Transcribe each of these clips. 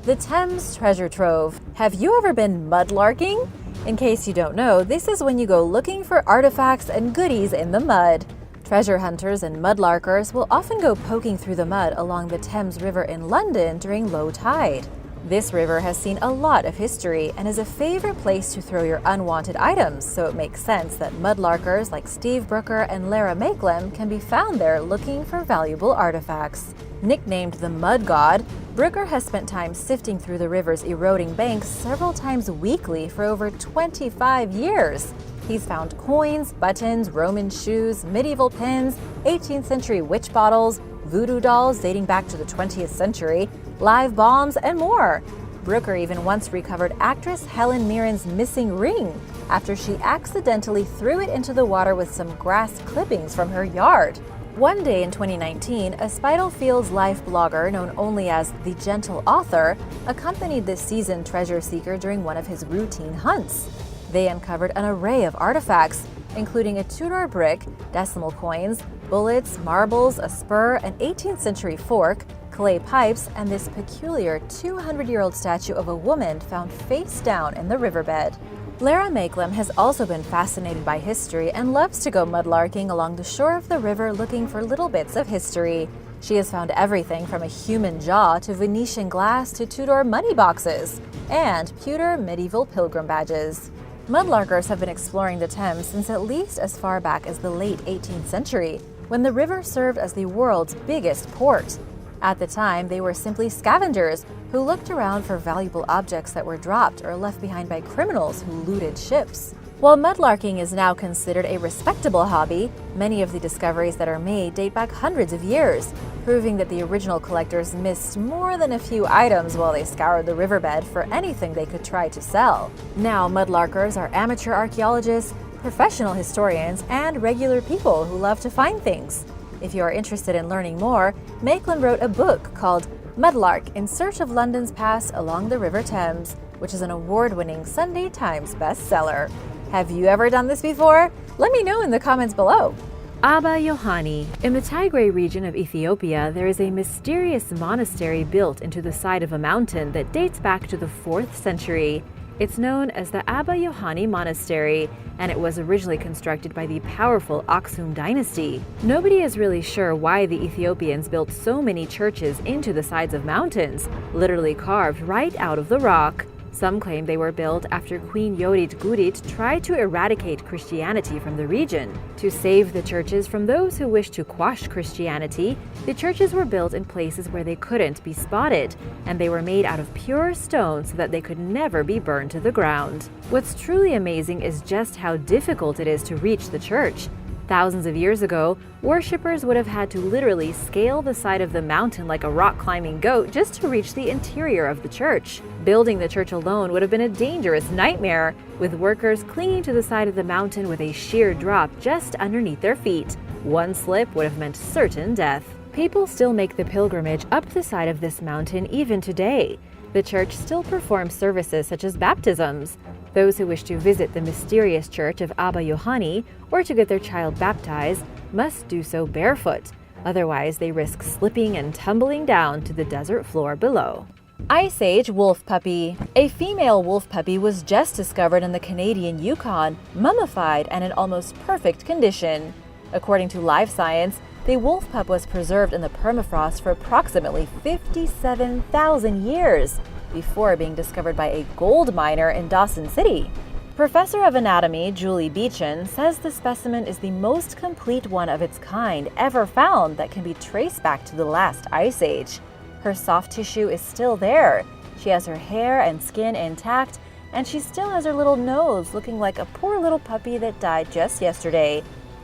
The Thames Treasure Trove. Have you ever been mudlarking? In case you don't know, this is when you go looking for artifacts and goodies in the mud. Treasure hunters and mudlarkers will often go poking through the mud along the Thames River in London during low tide. This river has seen a lot of history and is a favorite place to throw your unwanted items, so it makes sense that mudlarkers like Steve Brooker and Lara Makelem can be found there looking for valuable artifacts. Nicknamed the Mud God, Brooker has spent time sifting through the river's eroding banks several times weekly for over 25 years. He's found coins, buttons, Roman shoes, medieval pins, 18th century witch bottles, voodoo dolls dating back to the 20th century, live bombs, and more. Brooker even once recovered actress Helen Mirren's missing ring after she accidentally threw it into the water with some grass clippings from her yard. One day in 2019, a Spitalfields life blogger known only as The Gentle Author accompanied this seasoned treasure seeker during one of his routine hunts. They uncovered an array of artifacts, including a Tudor brick, decimal coins, bullets, marbles, a spur, an 18th century fork, clay pipes, and this peculiar 200-year-old statue of a woman found face down in the riverbed. Lara Makelem has also been fascinated by history and loves to go mudlarking along the shore of the river looking for little bits of history. She has found everything from a human jaw to Venetian glass to Tudor money boxes and pewter medieval pilgrim badges. Mudlarkers have been exploring the Thames since at least as far back as the late 18th century, when the river served as the world's biggest port. At the time, they were simply scavengers who looked around for valuable objects that were dropped or left behind by criminals who looted ships. While mudlarking is now considered a respectable hobby, many of the discoveries that are made date back hundreds of years, proving that the original collectors missed more than a few items while they scoured the riverbed for anything they could try to sell. Now, mudlarkers are amateur archaeologists, professional historians, and regular people who love to find things. If you are interested in learning more, Makelem wrote a book called Mudlark: In Search of London's Past Along the River Thames, which is an award-winning Sunday Times bestseller. Have you ever done this before? Let me know in the comments below. Aba Yohani. In the Tigray region of Ethiopia, there is a mysterious monastery built into the side of a mountain that dates back to the 4th century. It's known as the Aba Yohani Monastery, and it was originally constructed by the powerful Aksum dynasty. Nobody is really sure why the Ethiopians built so many churches into the sides of mountains, literally carved right out of the rock. Some claim they were built after Queen Yodit Gudit tried to eradicate Christianity from the region. To save the churches from those who wished to quash Christianity, the churches were built in places where they couldn't be spotted, and they were made out of pure stone so that they could never be burned to the ground. What's truly amazing is just how difficult it is to reach the church. Thousands of years ago, worshippers would have had to literally scale the side of the mountain like a rock-climbing goat just to reach the interior of the church. Building the church alone would have been a dangerous nightmare, with workers clinging to the side of the mountain with a sheer drop just underneath their feet. One slip would have meant certain death. People still make the pilgrimage up the side of this mountain even today. The church still performs services such as baptisms. Those who wish to visit the mysterious church of Aba Yohani or to get their child baptized must do so barefoot. Otherwise, they risk slipping and tumbling down to the desert floor below. Ice Age Wolf Puppy. A female wolf puppy was just discovered in the Canadian Yukon, mummified and in almost perfect condition. According to Live Science, the wolf pup was preserved in the permafrost for approximately 57,000 years before being discovered by a gold miner in Dawson City. Professor of Anatomy Julie Beechin says the specimen is the most complete one of its kind ever found that can be traced back to the last ice age. Her soft tissue is still there. She has her hair and skin intact, and she still has her little nose looking like a poor little puppy that died just yesterday.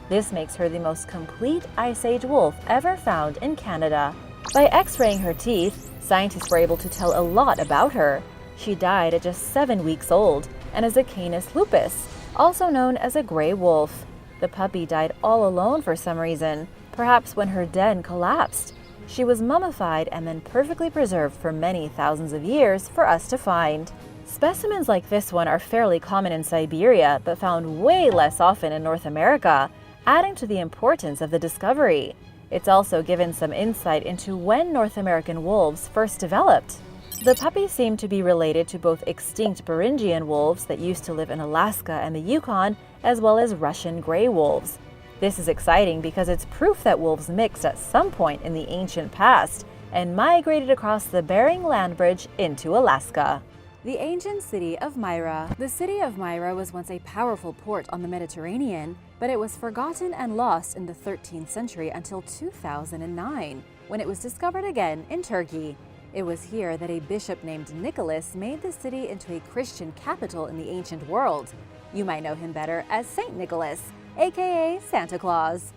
This makes her the most complete Ice Age wolf ever found in Canada. By x-raying her teeth, scientists were able to tell a lot about her. She died at just 7 weeks old and is a Canis lupus, also known as a gray wolf. The puppy died all alone for some reason, perhaps when her den collapsed. She was mummified and then perfectly preserved for many thousands of years for us to find. Specimens like this one are fairly common in Siberia, but found way less often in North America, adding to the importance of the discovery. It's also given some insight into when North American wolves first developed. The puppy seemed to be related to both extinct Beringian wolves that used to live in Alaska and the Yukon, as well as Russian gray wolves. This is exciting because it's proof that wolves mixed at some point in the ancient past and migrated across the Bering Land Bridge into Alaska. The ancient city of Myra. The city of Myra was once a powerful port on the Mediterranean, but it was forgotten and lost in the 13th century until 2009, when it was discovered again in Turkey. It was here that a bishop named Nicholas made the city into a Christian capital in the ancient world. You might know him better as Saint Nicholas, aka Santa Claus.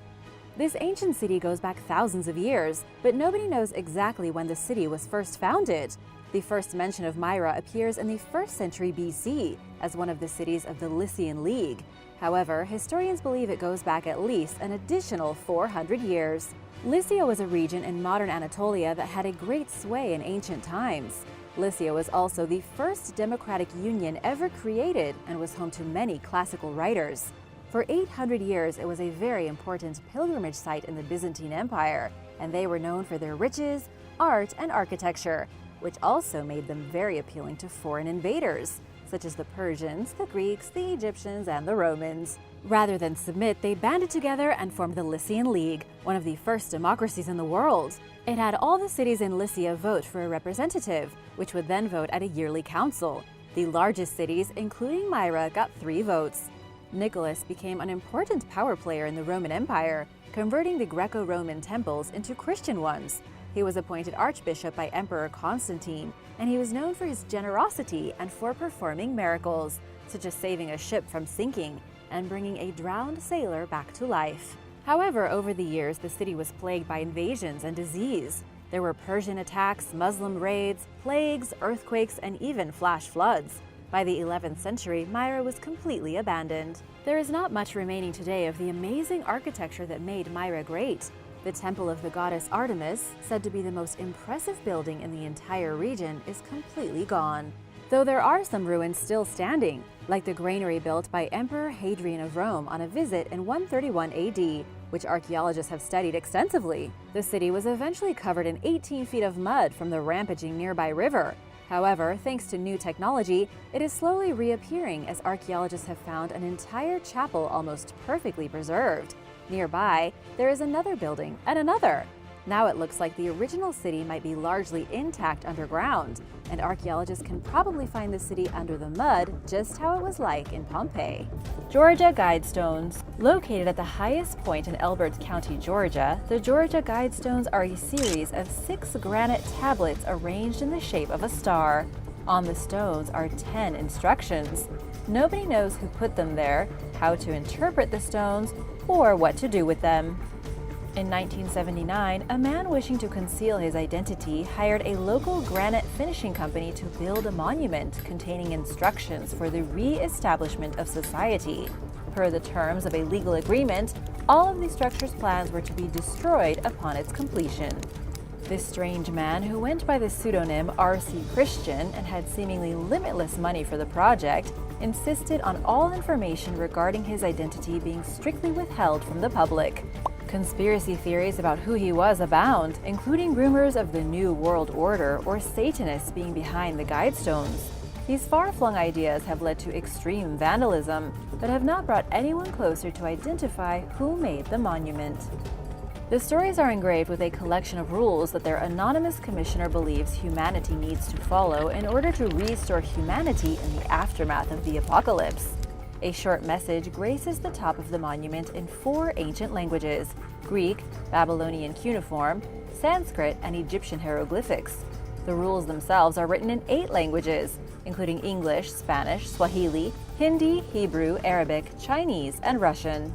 This ancient city goes back thousands of years, but nobody knows exactly when the city was first founded. The first mention of Myra appears in the 1st century BC as one of the cities of the Lycian League. However, historians believe it goes back at least an additional 400 years. Lycia was a region in modern Anatolia that had a great sway in ancient times. Lycia was also the first democratic union ever created and was home to many classical writers. For 800 years, it was a very important pilgrimage site in the Byzantine Empire, and they were known for their riches, art, and architecture, which also made them very appealing to foreign invaders, such as the Persians, the Greeks, the Egyptians, and the Romans. Rather than submit, they banded together and formed the Lycian League, one of the first democracies in the world. It had all the cities in Lycia vote for a representative, which would then vote at a yearly council. The largest cities, including Myra, got 3 votes. Nicholas became an important power player in the Roman Empire, converting the Greco-Roman temples into Christian ones. He was appointed archbishop by Emperor Constantine, and he was known for his generosity and for performing miracles, such as saving a ship from sinking and bringing a drowned sailor back to life. However, over the years, the city was plagued by invasions and disease. There were Persian attacks, Muslim raids, plagues, earthquakes, and even flash floods. By the 11th century, Myra was completely abandoned. There is not much remaining today of the amazing architecture that made Myra great. The temple of the goddess Artemis, said to be the most impressive building in the entire region, is completely gone. Though there are some ruins still standing, like the granary built by Emperor Hadrian of Rome on a visit in 131 AD, which archaeologists have studied extensively. The city was eventually covered in 18 feet of mud from the rampaging nearby river. However, thanks to new technology, it is slowly reappearing as archaeologists have found an entire chapel almost perfectly preserved. Nearby, there is another building and another. Now it looks like the original city might be largely intact underground, and archaeologists can probably find the city under the mud just how it was like in Pompeii. Georgia Guidestones. Located at the highest point in Elbert County, Georgia, the Georgia Guidestones are a series of 6 granite tablets arranged in the shape of a star. On the stones are 10 instructions. Nobody knows who put them there, how to interpret the stones, or what to do with them. In 1979, a man wishing to conceal his identity hired a local granite finishing company to build a monument containing instructions for the re-establishment of society. Per the terms of a legal agreement, all of the structure's plans were to be destroyed upon its completion. This strange man, who went by the pseudonym R.C. Christian and had seemingly limitless money for the project, insisted on all information regarding his identity being strictly withheld from the public. Conspiracy theories about who he was abound, including rumors of the New World Order or Satanists being behind the Guidestones. These far-flung ideas have led to extreme vandalism, but have not brought anyone closer to identify who made the monument. The stories are engraved with a collection of rules that their anonymous commissioner believes humanity needs to follow in order to restore humanity in the aftermath of the apocalypse. A short message graces the top of the monument in 4 ancient languages: Greek, Babylonian cuneiform, Sanskrit, and Egyptian hieroglyphics. The rules themselves are written in 8 languages, including English, Spanish, Swahili, Hindi, Hebrew, Arabic, Chinese, and Russian.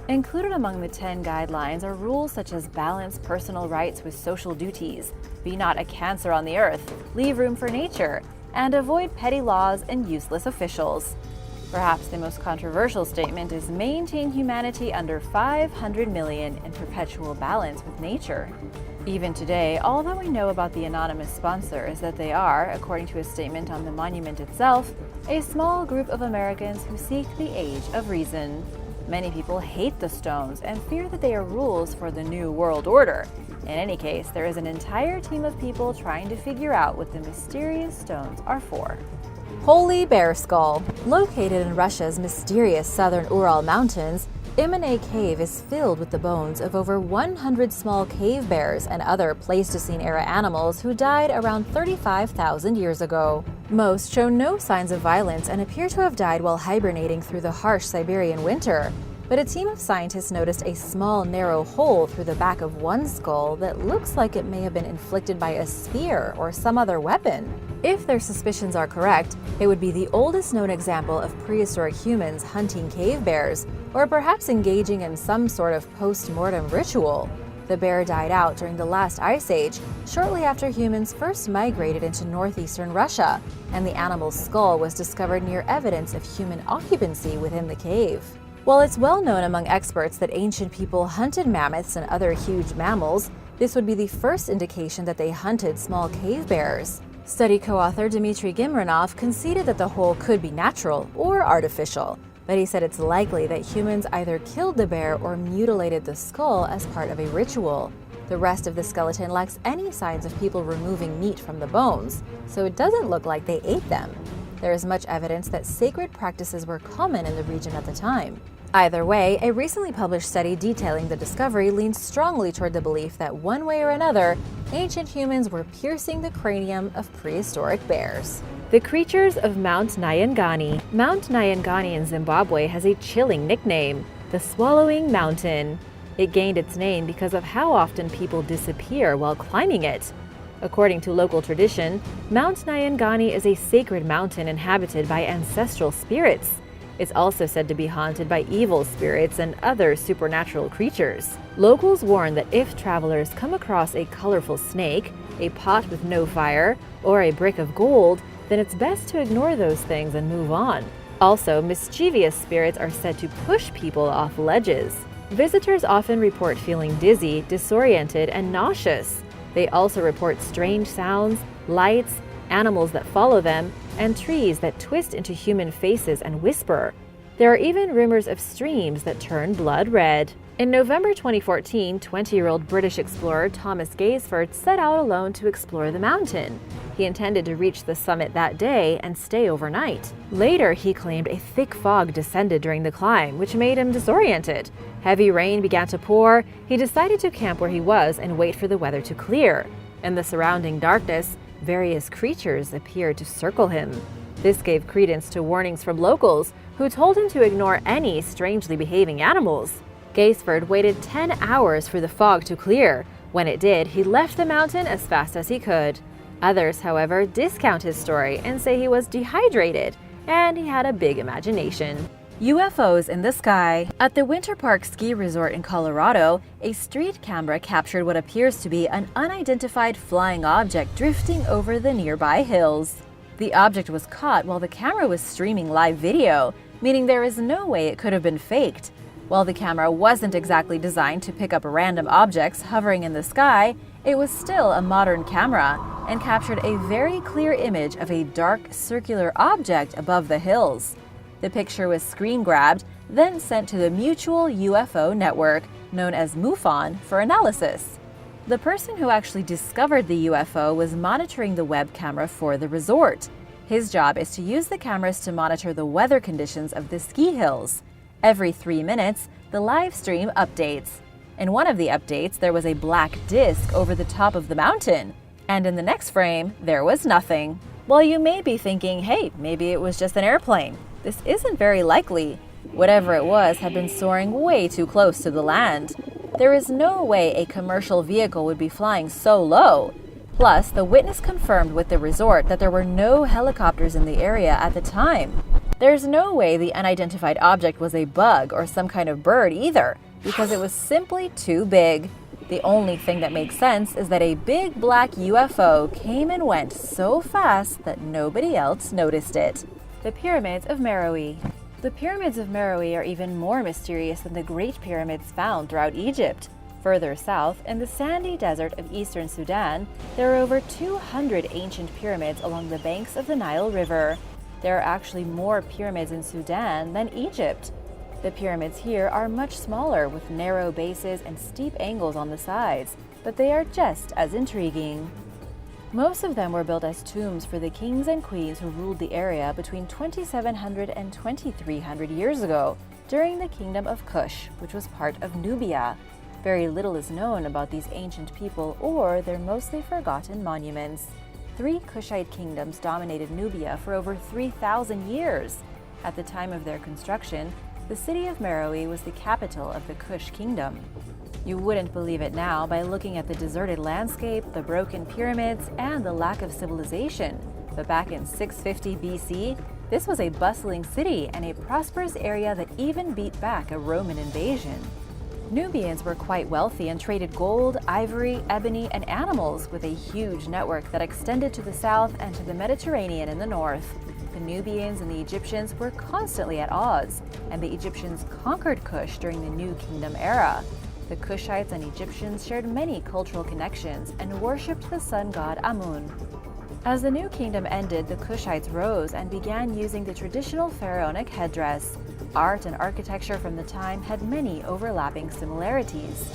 Included among the 10 guidelines are rules such as balance personal rights with social duties, be not a cancer on the earth, leave room for nature, and avoid petty laws and useless officials. Perhaps the most controversial statement is maintain humanity under 500 million in perpetual balance with nature. Even today, all that we know about the anonymous sponsor is that they are, according to a statement on the monument itself, a small group of Americans who seek the age of reason. Many people hate the stones and fear that they are rules for the New World Order. In any case, there is an entire team of people trying to figure out what the mysterious stones are for. Holy Bear Skull. Located in Russia's mysterious southern Ural Mountains, Imane Cave is filled with the bones of over 100 small cave bears and other Pleistocene-era animals who died around 35,000 years ago. Most show no signs of violence and appear to have died while hibernating through the harsh Siberian winter. But a team of scientists noticed a small, narrow hole through the back of one skull that looks like it may have been inflicted by a spear or some other weapon. If their suspicions are correct, it would be the oldest known example of prehistoric humans hunting cave bears, or perhaps engaging in some sort of post-mortem ritual. The bear died out during the last ice age, shortly after humans first migrated into northeastern Russia, and the animal's skull was discovered near evidence of human occupancy within the cave. While it's well known among experts that ancient people hunted mammoths and other huge mammals, this would be the first indication that they hunted small cave bears. Study co-author Dmitry Gimranov conceded that the hole could be natural or artificial, but he said it's likely that humans either killed the bear or mutilated the skull as part of a ritual. The rest of the skeleton lacks any signs of people removing meat from the bones, so it doesn't look like they ate them. There is much evidence that sacred practices were common in the region at the time. Either way, a recently published study detailing the discovery leans strongly toward the belief that one way or another, ancient humans were piercing the cranium of prehistoric bears. The creatures of Mount Nyangani. Mount Nyangani in Zimbabwe has a chilling nickname, the Swallowing Mountain. It gained its name because of how often people disappear while climbing it. According to local tradition, Mount Nyangani is a sacred mountain inhabited by ancestral spirits. It's also said to be haunted by evil spirits and other supernatural creatures. Locals warn that if travelers come across a colorful snake, a pot with no fire, or a brick of gold, then it's best to ignore those things and move on. Also, mischievous spirits are said to push people off ledges. Visitors often report feeling dizzy, disoriented, and nauseous. They also report strange sounds, lights, animals that follow them, and trees that twist into human faces and whisper. There are even rumors of streams that turn blood red. In November 2014, 20-year-old British explorer Thomas Gaisford set out alone to explore the mountain. He intended to reach the summit that day and stay overnight. Later, he claimed a thick fog descended during the climb, which made him disoriented. Heavy rain began to pour. He decided to camp where he was and wait for the weather to clear. In the surrounding darkness, various creatures appeared to circle him. This gave credence to warnings from locals, who told him to ignore any strangely behaving animals. Gaisford waited 10 hours for the fog to clear. When it did, he left the mountain as fast as he could. Others, however, discount his story and say he was dehydrated and he had a big imagination. UFOs in the sky. At the Winter Park ski resort in Colorado, a street camera captured what appears to be an unidentified flying object drifting over the nearby hills. The object was caught while the camera was streaming live video, meaning there is no way it could have been faked. While the camera wasn't exactly designed to pick up random objects hovering in the sky, it was still a modern camera and captured a very clear image of a dark circular object above the hills. The picture was screen grabbed, then sent to the Mutual UFO Network, known as MUFON, for analysis. The person who actually discovered the UFO was monitoring the web camera for the resort. His job is to use the cameras to monitor the weather conditions of the ski hills. Every 3 minutes, the live stream updates. In one of the updates, there was a black disc over the top of the mountain, and in the next frame, there was nothing. While you may be thinking, hey, maybe it was just an airplane, this isn't very likely. Whatever it was had been soaring way too close to the land. There is no way a commercial vehicle would be flying so low. Plus, the witness confirmed with the resort that there were no helicopters in the area at the time. There's no way the unidentified object was a bug or some kind of bird either, because it was simply too big. The only thing that makes sense is that a big black UFO came and went so fast that nobody else noticed it. The Pyramids of Meroe. The Pyramids of Meroe are even more mysterious than the Great Pyramids found throughout Egypt. Further south, in the sandy desert of eastern Sudan, there are over 200 ancient pyramids along the banks of the Nile River. There are actually more pyramids in Sudan than Egypt. The pyramids here are much smaller, with narrow bases and steep angles on the sides. but they are just as intriguing. Most of them were built as tombs for the kings and queens who ruled the area between 2700 and 2300 years ago, during the Kingdom of Kush, which was part of Nubia. Very little is known about these ancient people or their mostly forgotten monuments. 3 Kushite kingdoms dominated Nubia for over 3,000 years. At the time of their construction, the city of Meroe was the capital of the Kush kingdom. You wouldn't believe it now by looking at the deserted landscape, the broken pyramids, and the lack of civilization. But back in 650 BC, this was a bustling city and a prosperous area that even beat back a Roman invasion. Nubians were quite wealthy and traded gold, ivory, ebony, and animals with a huge network that extended to the south and to the Mediterranean in the north. The Nubians and the Egyptians were constantly at odds, and the Egyptians conquered Kush during the New Kingdom era. The Kushites and Egyptians shared many cultural connections and worshipped the sun god Amun. As the New Kingdom ended, the Kushites rose and began using the traditional pharaonic headdress. Art and architecture from the time had many overlapping similarities.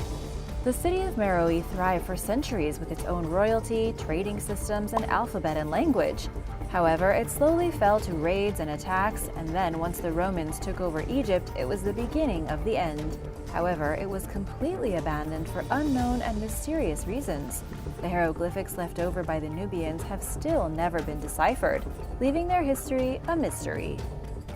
The city of Meroe thrived for centuries with its own royalty, trading systems, and alphabet and language. However, it slowly fell to raids and attacks, and then once the Romans took over Egypt, it was the beginning of the end. However, it was completely abandoned for unknown and mysterious reasons. The hieroglyphics left over by the Nubians have still never been deciphered, leaving their history a mystery.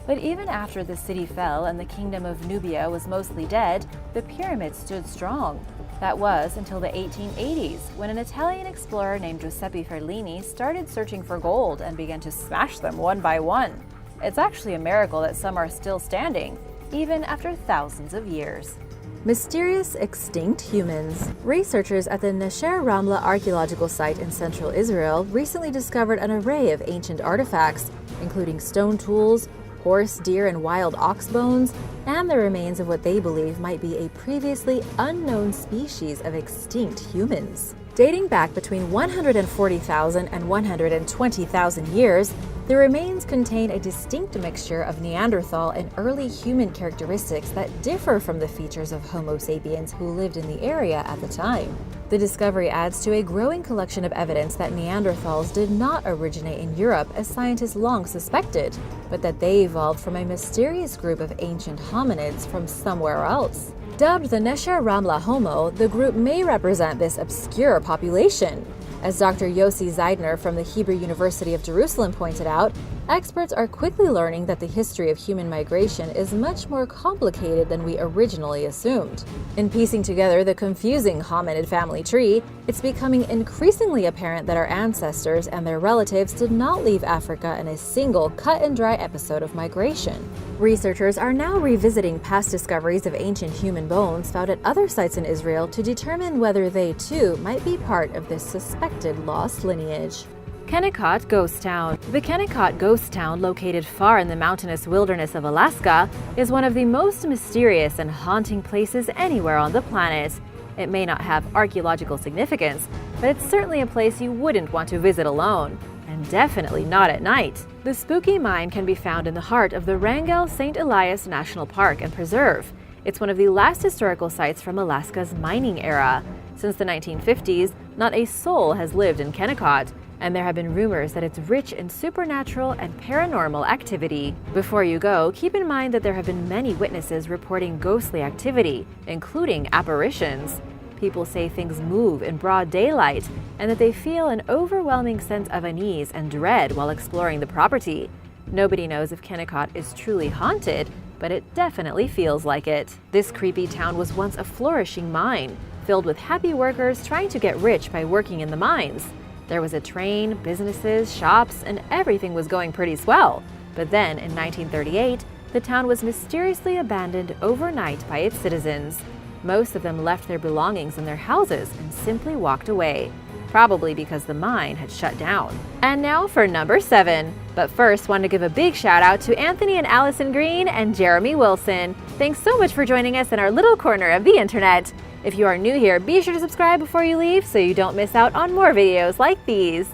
But even after the city fell and the kingdom of Nubia was mostly dead, the pyramids stood strong. That was until the 1880s, when an Italian explorer named Giuseppe Ferlini started searching for gold and began to smash them one by one. It's actually a miracle that some are still standing, even after thousands of years. Mysterious extinct humans. Researchers at the Nesher Ramla archaeological site in central Israel recently discovered an array of ancient artifacts, including stone tools, horse, deer, and wild ox bones, and the remains of what they believe might be a previously unknown species of extinct humans. Dating back between 140,000 and 120,000 years, the remains contain a distinct mixture of Neanderthal and early human characteristics that differ from the features of Homo sapiens who lived in the area at the time. The discovery adds to a growing collection of evidence that Neanderthals did not originate in Europe as scientists long suspected, but that they evolved from a mysterious group of ancient hominids from somewhere else. Dubbed the Nesher Ramla Homo, the group may represent this obscure population. As Dr. Yossi Zeidner from the Hebrew University of Jerusalem pointed out, experts are quickly learning that the history of human migration is much more complicated than we originally assumed. In piecing together the confusing hominid family tree, it's becoming increasingly apparent that our ancestors and their relatives did not leave Africa in a single cut-and-dry episode of migration. Researchers are now revisiting past discoveries of ancient human bones found at other sites in Israel to determine whether they, too, might be part of this suspected lost lineage. Kennecott Ghost Town. The Kennecott Ghost Town, located far in the mountainous wilderness of Alaska, is one of the most mysterious and haunting places anywhere on the planet. It may not have archaeological significance, but it's certainly a place you wouldn't want to visit alone. And definitely not at night. The spooky mine can be found in the heart of the Wrangell St. Elias National Park and Preserve. It's one of the last historical sites from Alaska's mining era. Since the 1950s, not a soul has lived in Kennecott, and there have been rumors that it's rich in supernatural and paranormal activity. Before you go, keep in mind that there have been many witnesses reporting ghostly activity, including apparitions. People say things move in broad daylight, and that they feel an overwhelming sense of unease and dread while exploring the property. Nobody knows if Kennecott is truly haunted, but it definitely feels like it. This creepy town was once a flourishing mine, filled with happy workers trying to get rich by working in the mines. There was a train, businesses, shops, and everything was going pretty swell. But then, in 1938, the town was mysteriously abandoned overnight by its citizens. Most of them left their belongings in their houses and simply walked away, probably because the mine had shut down. And now for number 7. But first, want to give a big shout out to Anthony and Allison Green and Jeremy Wilson. Thanks so much for joining us in our little corner of the internet. If you are new here, be sure to subscribe before you leave so you don't miss out on more videos like these.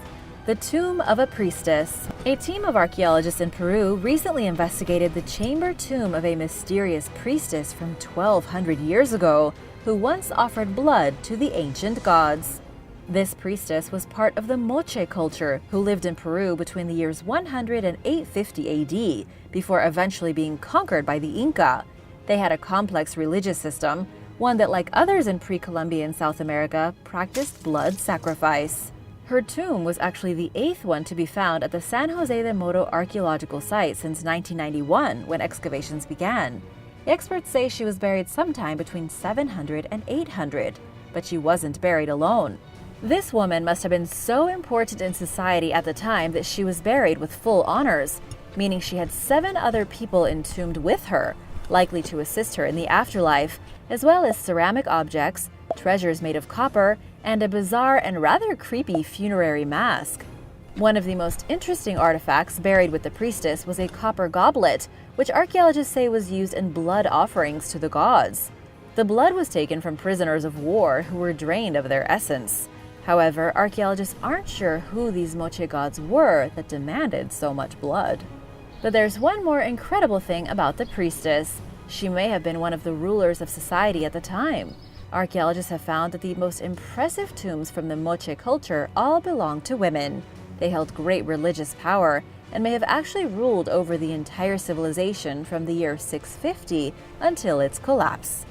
The Tomb of a Priestess. A team of archaeologists in Peru recently investigated the chamber tomb of a mysterious priestess from 1200 years ago. who once offered blood to the ancient gods. This priestess was part of the Moche culture, who lived in Peru between the years 100 and 850 AD, before eventually being conquered by the Inca. They had a complex religious system, one that, like others in pre-Columbian South America, practiced blood sacrifice. Her tomb was actually the 8th one to be found at the San Jose de Moro archaeological site since 1991, when excavations began. The experts say she was buried sometime between 700 and 800, but she wasn't buried alone. This woman must have been so important in society at the time that she was buried with full honors, meaning she had 7 other people entombed with her, likely to assist her in the afterlife, as well as ceramic objects, treasures made of copper, and a bizarre and rather creepy funerary mask. One of the most interesting artifacts buried with the priestess was a copper goblet, which archaeologists say was used in blood offerings to the gods. The blood was taken from prisoners of war who were drained of their essence. However, archaeologists aren't sure who these Moche gods were that demanded so much blood. But there's one more incredible thing about the priestess. She may have been one of the rulers of society at the time. Archaeologists have found that the most impressive tombs from the Moche culture all belong to women. They held great religious power and may have actually ruled over the entire civilization from the year 650 until its collapse.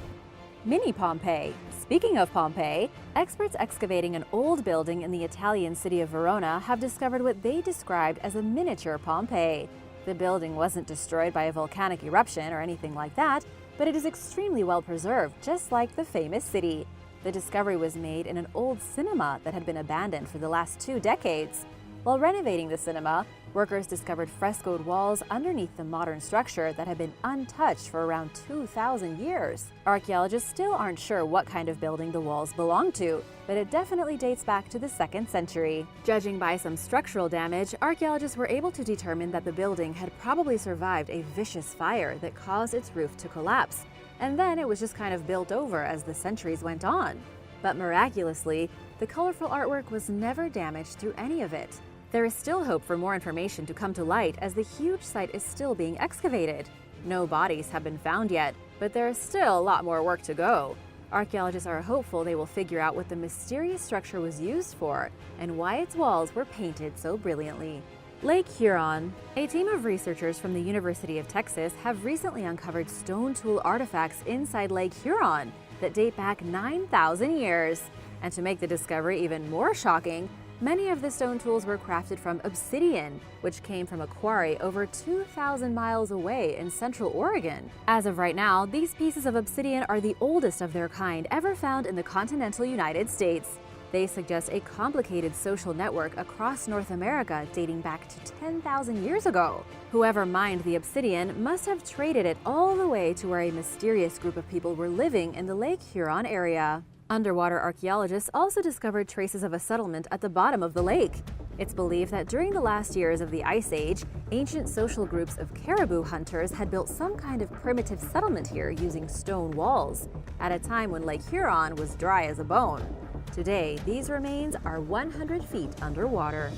Mini Pompeii. Speaking of Pompeii, experts excavating an old building in the Italian city of Verona have discovered what they described as a miniature Pompeii. The building wasn't destroyed by a volcanic eruption or anything like that, but it is extremely well preserved, just like the famous city. The discovery was made in an old cinema that had been abandoned for the last 2 decades. While renovating the cinema, workers discovered frescoed walls underneath the modern structure that had been untouched for around 2,000 years. Archaeologists still aren't sure what kind of building the walls belong to, but it definitely dates back to the 2nd century. Judging by some structural damage, archaeologists were able to determine that the building had probably survived a vicious fire that caused its roof to collapse, and then it was just kind of built over as the centuries went on. But miraculously, the colorful artwork was never damaged through any of it. There is still hope for more information to come to light as the huge site is still being excavated. No bodies have been found yet, but there is still a lot more work to go. Archaeologists are hopeful they will figure out what the mysterious structure was used for and why its walls were painted so brilliantly. Lake Huron. A team of researchers from the University of Texas have recently uncovered stone tool artifacts inside Lake Huron that date back 9,000 years. And to make the discovery even more shocking, many of the stone tools were crafted from obsidian, which came from a quarry over 2,000 miles away in central Oregon. As of right now, these pieces of obsidian are the oldest of their kind ever found in the continental United States. They suggest a complicated social network across North America dating back to 10,000 years ago. Whoever mined the obsidian must have traded it all the way to where a mysterious group of people were living in the Lake Huron area. Underwater archaeologists also discovered traces of a settlement at the bottom of the lake. It's believed that during the last years of the Ice Age, ancient social groups of caribou hunters had built some kind of primitive settlement here using stone walls, at a time when Lake Huron was dry as a bone. Today, these remains are 100 feet underwater.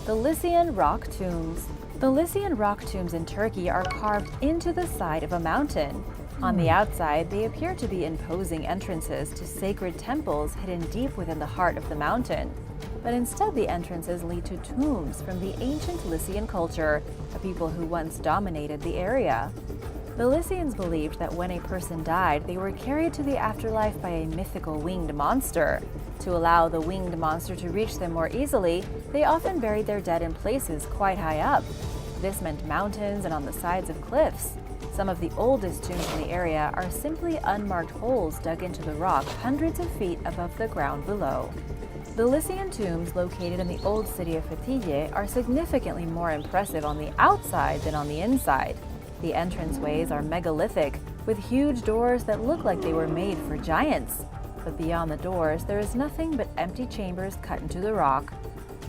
The Lycian rock tombs. The Lycian rock tombs in Turkey are carved into the side of a mountain. On the outside, they appear to be imposing entrances to sacred temples hidden deep within the heart of the mountain. But instead, the entrances lead to tombs from the ancient Lycian culture, a people who once dominated the area. The Lycians believed that when a person died, they were carried to the afterlife by a mythical winged monster. To allow the winged monster to reach them more easily, they often buried their dead in places quite high up. This meant mountains and on the sides of cliffs. Some of the oldest tombs in the area are simply unmarked holes dug into the rock hundreds of feet above the ground below. The Lycian tombs located in the old city of Fethiye are significantly more impressive on the outside than on the inside. The entranceways are megalithic, with huge doors that look like they were made for giants. But beyond the doors, there is nothing but empty chambers cut into the rock.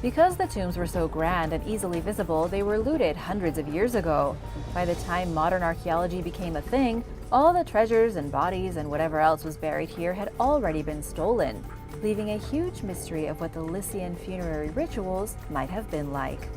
Because the tombs were so grand and easily visible, they were looted hundreds of years ago. By the time modern archaeology became a thing, all the treasures and bodies and whatever else was buried here had already been stolen, leaving a huge mystery of what the Lycian funerary rituals might have been like.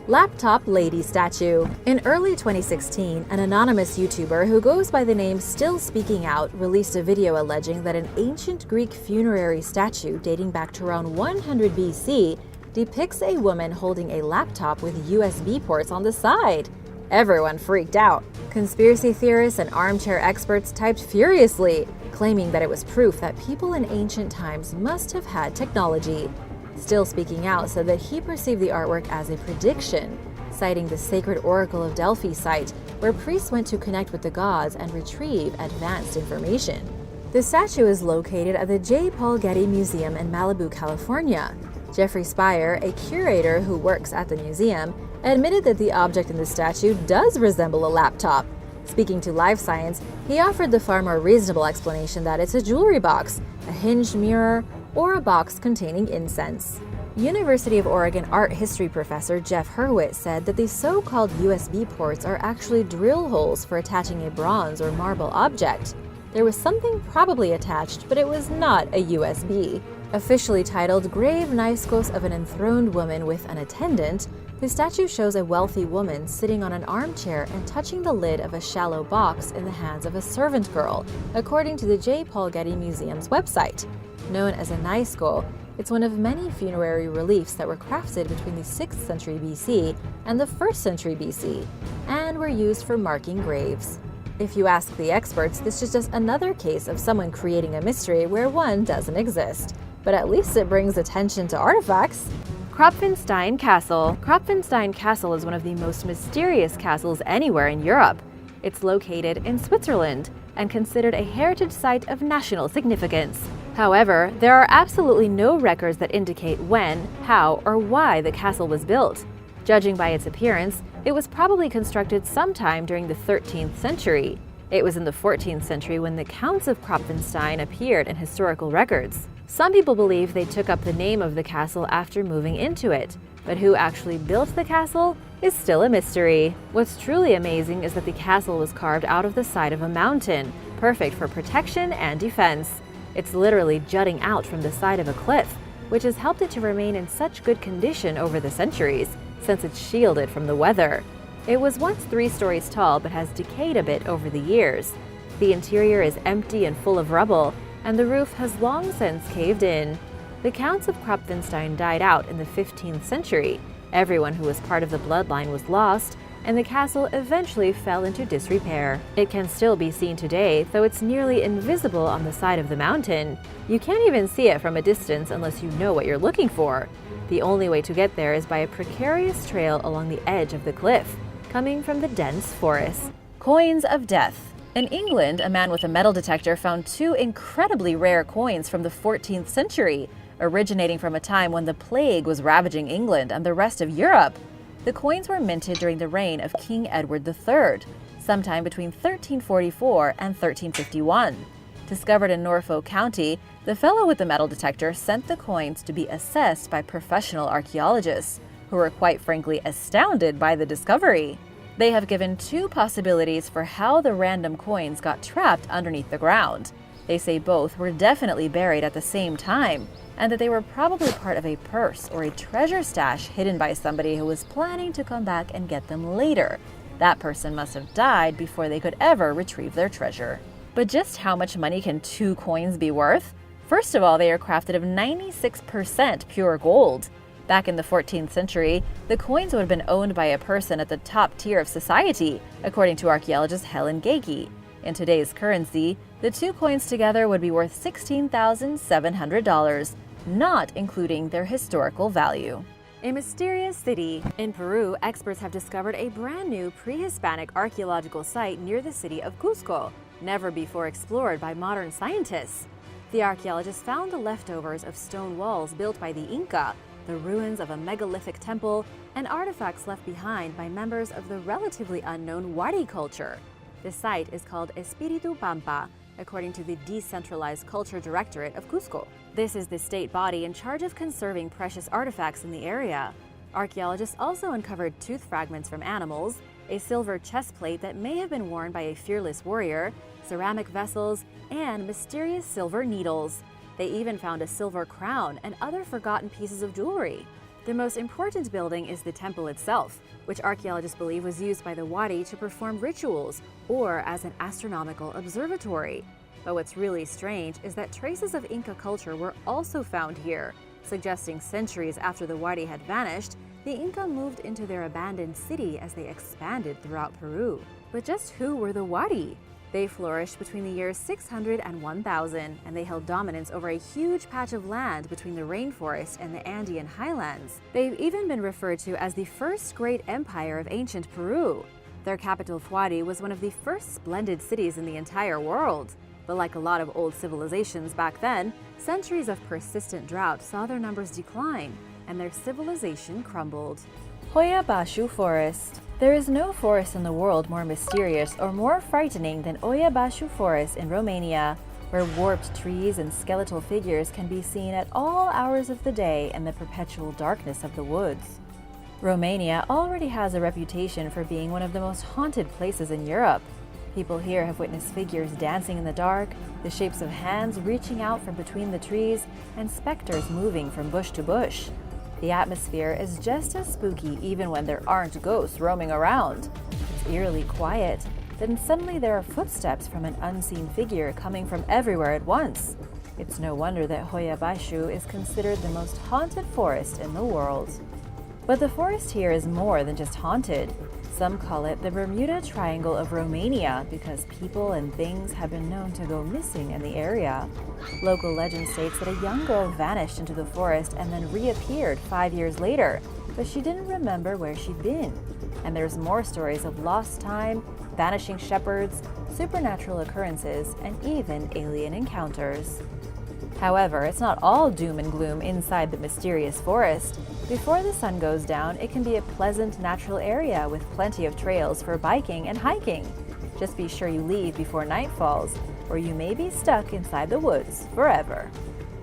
Laptop Lady Statue. In early 2016, an anonymous YouTuber who goes by the name Still Speaking Out released a video alleging that an ancient Greek funerary statue dating back to around 100 BC depicts a woman holding a laptop with USB ports on the side. Everyone freaked out. Conspiracy theorists and armchair experts typed furiously, claiming that it was proof that people in ancient times must have had technology. Still Speaking Out said that he perceived the artwork as a prediction, citing the sacred Oracle of Delphi site, where priests went to connect with the gods and retrieve advanced information. The statue is located at the J. Paul Getty Museum in Malibu, California. Jeffrey Spire, a curator who works at the museum, admitted that the object in the statue does resemble a laptop. Speaking to Live Science, he offered the far more reasonable explanation that it's a jewelry box, a hinged mirror, or a box containing incense. University of Oregon art history professor Jeff Hurwitz said that the so-called USB ports are actually drill holes for attaching a bronze or marble object. There was something probably attached, but it was not a USB. Officially titled Grave Naiskos of an Enthroned Woman with an Attendant, the statue shows a wealthy woman sitting on an armchair and touching the lid of a shallow box in the hands of a servant girl, according to the J. Paul Getty Museum's website. Known as a naisko, it's one of many funerary reliefs that were crafted between the 6th century BC and the 1st century BC, and were used for marking graves. If you ask the experts, this is just another case of someone creating a mystery where one doesn't exist. But at least it brings attention to artifacts. Kropfstein Castle. Kropfstein Castle is one of the most mysterious castles anywhere in Europe. It's located in Switzerland and considered a heritage site of national significance. However, there are absolutely no records that indicate when, how, or why the castle was built. Judging by its appearance, it was probably constructed sometime during the 13th century. It was in the 14th century when the Counts of Kropfstein appeared in historical records. Some people believe they took up the name of the castle after moving into it, but who actually built the castle is still a mystery. What's truly amazing is that the castle was carved out of the side of a mountain, perfect for protection and defense. It's literally jutting out from the side of a cliff, which has helped it to remain in such good condition over the centuries, since it's shielded from the weather. It was once 3 stories tall but has decayed a bit over the years. The interior is empty and full of rubble, and the roof has long since caved in. The Counts of Kropfstein died out in the 15th century. Everyone who was part of the bloodline was lost, and the castle eventually fell into disrepair. It can still be seen today, though it's nearly invisible on the side of the mountain. You can't even see it from a distance unless you know what you're looking for. The only way to get there is by a precarious trail along the edge of the cliff, coming from the dense forest. Coins of death. In England, a man with a metal detector found 2 incredibly rare coins from the 14th century, originating from a time when the plague was ravaging England and the rest of Europe. The coins were minted during the reign of King Edward III, sometime between 1344 and 1351. Discovered in Norfolk County, the fellow with the metal detector sent the coins to be assessed by professional archaeologists, who were quite frankly astounded by the discovery. They have given 2 possibilities for how the random coins got trapped underneath the ground. They say both were definitely buried at the same time, and that they were probably part of a purse or a treasure stash hidden by somebody who was planning to come back and get them later. That person must have died before they could ever retrieve their treasure. But just how much money can 2 coins be worth? First of all, they are crafted of 96% pure gold. Back in the 14th century, the coins would have been owned by a person at the top tier of society, according to archaeologist Helen Gagey. In today's currency, the 2 coins together would be worth $16,700, not including their historical value. A mysterious city. In Peru, experts have discovered a brand new pre-Hispanic archaeological site near the city of Cusco, never before explored by modern scientists. The archaeologists found the leftovers of stone walls built by the Inca, the ruins of a megalithic temple, and artifacts left behind by members of the relatively unknown Wari culture. The site is called Espiritu Pampa, according to the Decentralized Culture Directorate of Cusco. This is the state body in charge of conserving precious artifacts in the area. Archaeologists also uncovered tooth fragments from animals, a silver chest plate that may have been worn by a fearless warrior, ceramic vessels, and mysterious silver needles. They even found a silver crown and other forgotten pieces of jewelry. The most important building is the temple itself, which archaeologists believe was used by the Wari to perform rituals or as an astronomical observatory. But what's really strange is that traces of Inca culture were also found here, suggesting centuries after the Wari had vanished, the Inca moved into their abandoned city as they expanded throughout Peru. But just who were the Wari? They flourished between the years 600 and 1000, and they held dominance over a huge patch of land between the rainforest and the Andean highlands. They've even been referred to as the first great empire of ancient Peru. Their capital, Huari, was one of the first splendid cities in the entire world. But like a lot of old civilizations back then, centuries of persistent drought saw their numbers decline, and their civilization crumbled. Hoia Baciu Forest. There is no forest in the world more mysterious or more frightening than Hoia Baciu Forest in Romania, where warped trees and skeletal figures can be seen at all hours of the day in the perpetual darkness of the woods. Romania already has a reputation for being one of the most haunted places in Europe. People here have witnessed figures dancing in the dark, the shapes of hands reaching out from between the trees, and specters moving from bush to bush. The atmosphere is just as spooky even when there aren't ghosts roaming around. It's eerily quiet, then suddenly there are footsteps from an unseen figure coming from everywhere at once. It's no wonder that Hoia Baciu is considered the most haunted forest in the world. But the forest here is more than just haunted. Some call it the Bermuda Triangle of Romania because people and things have been known to go missing in the area. Local legend states that a young girl vanished into the forest and then reappeared 5 years later, but she didn't remember where she'd been. And there's more stories of lost time, vanishing shepherds, supernatural occurrences, and even alien encounters. However, it's not all doom and gloom inside the mysterious forest. Before the sun goes down, it can be a pleasant natural area with plenty of trails for biking and hiking. Just be sure you leave before night falls, or you may be stuck inside the woods forever.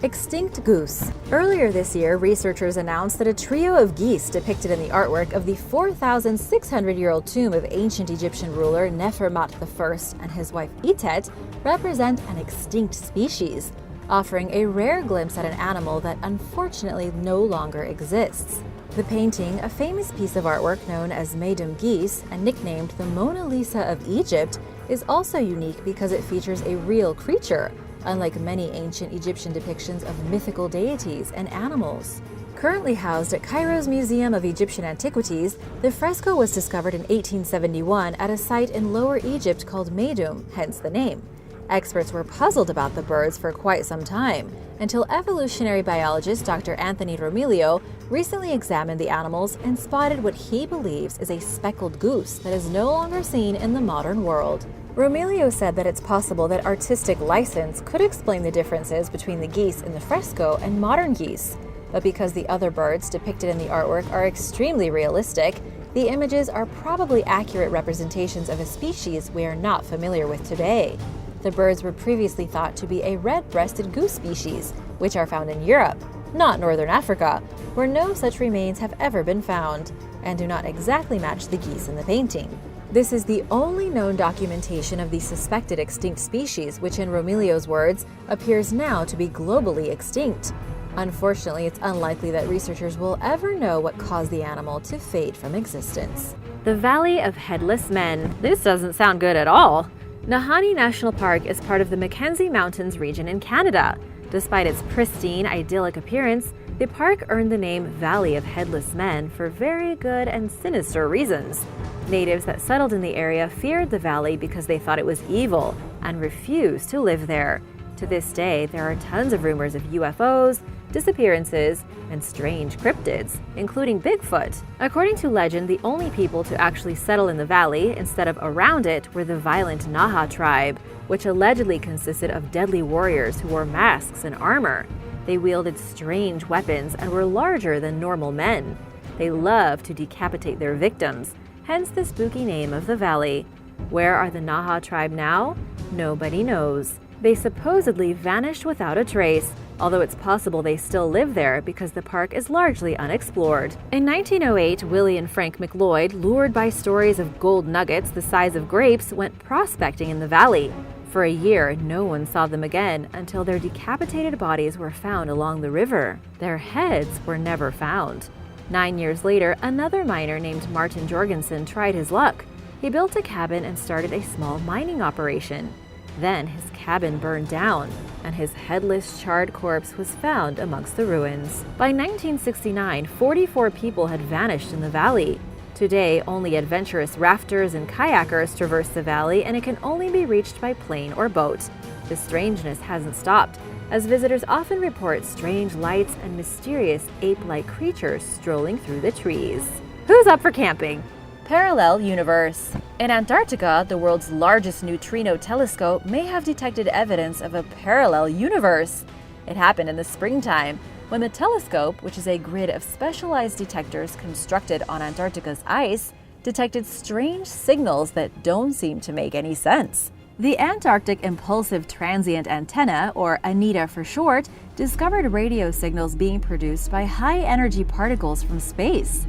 Extinct goose. Earlier this year, researchers announced that a trio of geese depicted in the artwork of the 4,600-year-old tomb of ancient Egyptian ruler Nefermat I and his wife Itet represent an extinct species, offering a rare glimpse at an animal that unfortunately no longer exists. The painting, a famous piece of artwork known as Medum geese and nicknamed the Mona Lisa of Egypt, is also unique because it features a real creature, unlike many ancient Egyptian depictions of mythical deities and animals. Currently housed at Cairo's Museum of Egyptian Antiquities, the fresco was discovered in 1871 at a site in Lower Egypt called Medum, hence the name. Experts were puzzled about the birds for quite some time, until evolutionary biologist Dr. Anthony Romilio recently examined the animals and spotted what he believes is a speckled goose that is no longer seen in the modern world. Romilio said that it's possible that artistic license could explain the differences between the geese in the fresco and modern geese, but because the other birds depicted in the artwork are extremely realistic, the images are probably accurate representations of a species we are not familiar with today. The birds were previously thought to be a red-breasted goose species, which are found in Europe, not northern Africa, where no such remains have ever been found, and do not exactly match the geese in the painting. This is the only known documentation of the suspected extinct species, which in Romilio's words, appears now to be globally extinct. Unfortunately, it's unlikely that researchers will ever know what caused the animal to fade from existence. The Valley of Headless Men. This doesn't sound good at all. Nyangani National Park is part of the Mackenzie Mountains region in Canada. Despite its pristine, idyllic appearance, the park earned the name Valley of Headless Men for very good and sinister reasons. Natives that settled in the area feared the valley because they thought it was evil and refused to live there. To this day, there are tons of rumors of UFOs, disappearances, and strange cryptids, including Bigfoot. According to legend, the only people to actually settle in the valley instead of around it were the violent Naha tribe, which allegedly consisted of deadly warriors who wore masks and armor. They wielded strange weapons and were larger than normal men. They loved to decapitate their victims, hence the spooky name of the valley. Where are the Naha tribe now? Nobody knows. They supposedly vanished without a trace, although it's possible they still live there because the park is largely unexplored. In 1908, Willie and Frank McLeod, lured by stories of gold nuggets the size of grapes, went prospecting in the valley. For a year, no one saw them again until their decapitated bodies were found along the river. Their heads were never found. 9 years later, another miner named Martin Jorgensen tried his luck. He built a cabin and started a small mining operation. Then his cabin burned down, and his headless, charred corpse was found amongst the ruins. By 1969, 44 people had vanished in the valley. Today, only adventurous rafters and kayakers traverse the valley, and it can only be reached by plane or boat. The strangeness hasn't stopped, as visitors often report strange lights and mysterious ape-like creatures strolling through the trees. Who's up for camping? Parallel universe. In Antarctica, the world's largest neutrino telescope may have detected evidence of a parallel universe. It happened in the springtime, when the telescope, which is a grid of specialized detectors constructed on Antarctica's ice, detected strange signals that don't seem to make any sense. The Antarctic Impulsive Transient Antenna, or ANITA for short, discovered radio signals being produced by high-energy particles from space.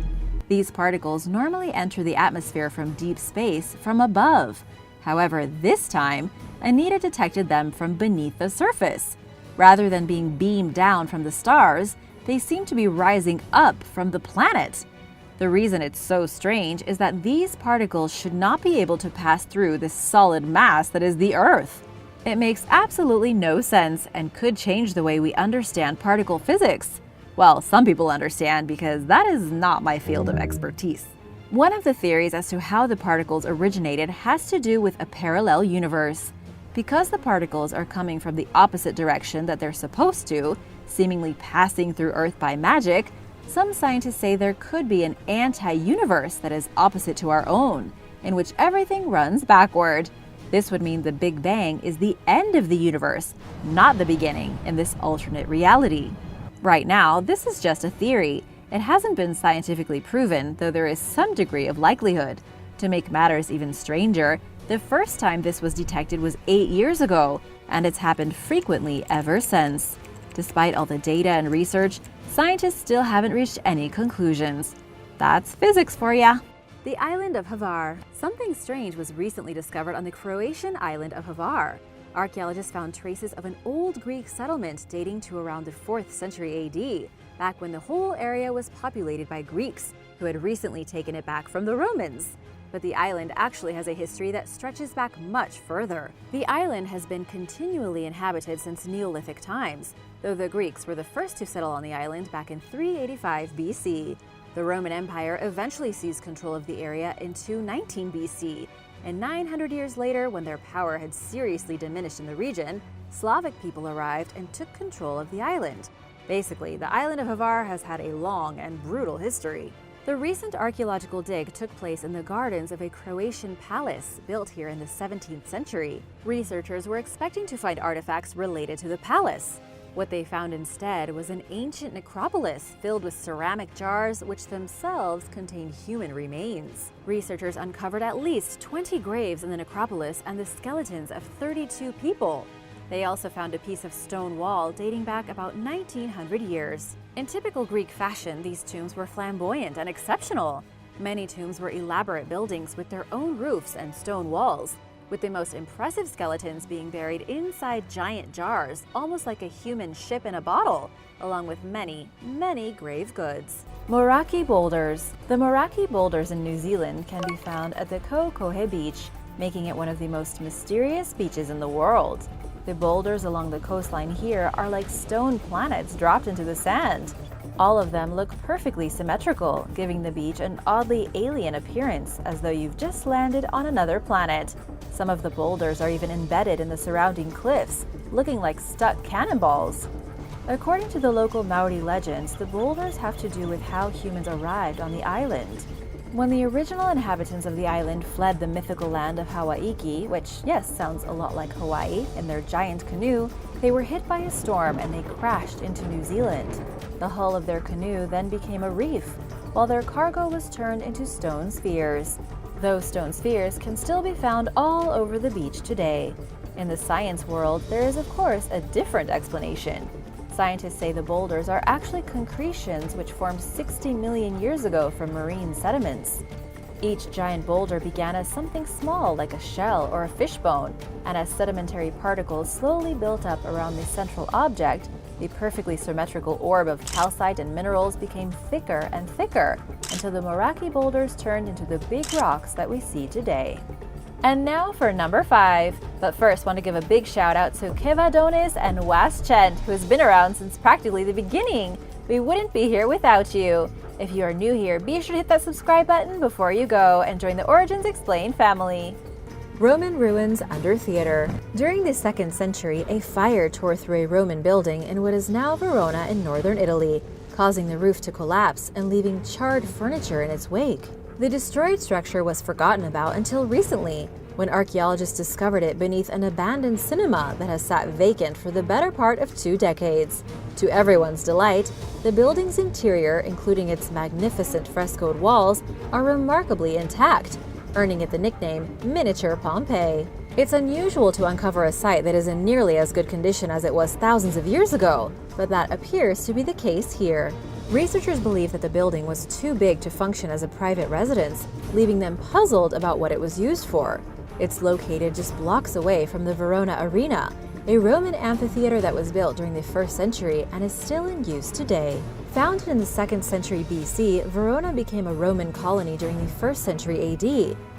These particles normally enter the atmosphere from deep space from above. However, this time, ANITA detected them from beneath the surface. Rather than being beamed down from the stars, they seem to be rising up from the planet. The reason it's so strange is that these particles should not be able to pass through this solid mass that is the Earth. It makes absolutely no sense and could change the way we understand particle physics. Well, some people understand, because that is not my field of expertise. One of the theories as to how the particles originated has to do with a parallel universe. Because the particles are coming from the opposite direction that they're supposed to, seemingly passing through Earth by magic, some scientists say there could be an anti-universe that is opposite to our own, in which everything runs backward. This would mean the Big Bang is the end of the universe, not the beginning in this alternate reality. Right now, this is just a theory. It hasn't been scientifically proven, though there is some degree of likelihood. To make matters even stranger, the first time this was detected was 8 years ago, and it's happened frequently ever since. Despite all the data and research, scientists still haven't reached any conclusions. That's physics for ya! The island of Hvar. Something strange was recently discovered on the Croatian island of Hvar. Archaeologists found traces of an old Greek settlement dating to around the 4th century AD, back when the whole area was populated by Greeks, who had recently taken it back from the Romans. But the island actually has a history that stretches back much further. The island has been continually inhabited since Neolithic times, though the Greeks were the first to settle on the island back in 385 BC. The Roman Empire eventually seized control of the area in 219 BC, and 900 years later, when their power had seriously diminished in the region, Slavic people arrived and took control of the island. Basically, the island of Hvar has had a long and brutal history. The recent archaeological dig took place in the gardens of a Croatian palace built here in the 17th century. Researchers were expecting to find artifacts related to the palace. What they found instead was an ancient necropolis filled with ceramic jars which themselves contained human remains. Researchers uncovered at least 20 graves in the necropolis and the skeletons of 32 people. They also found a piece of stone wall dating back about 1900 years. In typical Greek fashion, these tombs were flamboyant and exceptional. Many tombs were elaborate buildings with their own roofs and stone walls, with the most impressive skeletons being buried inside giant jars, almost like a human ship in a bottle, along with many, many grave goods. Moraki Boulders. The Moraki Boulders in New Zealand can be found at the Kohe Beach, making it one of the most mysterious beaches in the world. The boulders along the coastline here are like stone planets dropped into the sand. All of them look perfectly symmetrical, giving the beach an oddly alien appearance, as though you've just landed on another planet. Some of the boulders are even embedded in the surrounding cliffs, looking like stuck cannonballs. According to the local Maori legends, the boulders have to do with how humans arrived on the island. When the original inhabitants of the island fled the mythical land of Hawaii, which, yes, sounds a lot like Hawaii, in their giant canoe, they were hit by a storm and they crashed into New Zealand. The hull of their canoe then became a reef, while their cargo was turned into stone spheres. Those stone spheres can still be found all over the beach today. In the science world, there is of course a different explanation. Scientists say the boulders are actually concretions which formed 60 million years ago from marine sediments. Each giant boulder began as something small like a shell or a fishbone, and as sedimentary particles slowly built up around the central object, The perfectly symmetrical orb of calcite and minerals became thicker and thicker until the Moraki Boulders turned into the big rocks that we see today. And now for number 5. But first, want to give a big shout out to Kevadonis and Waschent, who has been around since practically the beginning. We wouldn't be here without you. If you are new here, be sure to hit that subscribe button before you go and join the Origins Explained family. Roman ruins under theater. During the 2nd century, a fire tore through a Roman building in what is now Verona in northern Italy, causing the roof to collapse and leaving charred furniture in its wake. The destroyed structure was forgotten about until recently, when archaeologists discovered it beneath an abandoned cinema that has sat vacant for the better part of 2 decades. To everyone's delight, the building's interior, including its magnificent frescoed walls, are remarkably intact, earning it the nickname Miniature Pompeii. It's unusual to uncover a site that is in nearly as good condition as it was thousands of years ago, but that appears to be the case here. Researchers believe that the building was too big to function as a private residence, leaving them puzzled about what it was used for. It's located just blocks away from the Verona Arena, a Roman amphitheater that was built during the 1st century and is still in use today. Founded in the 2nd century BC, Verona became a Roman colony during the 1st century AD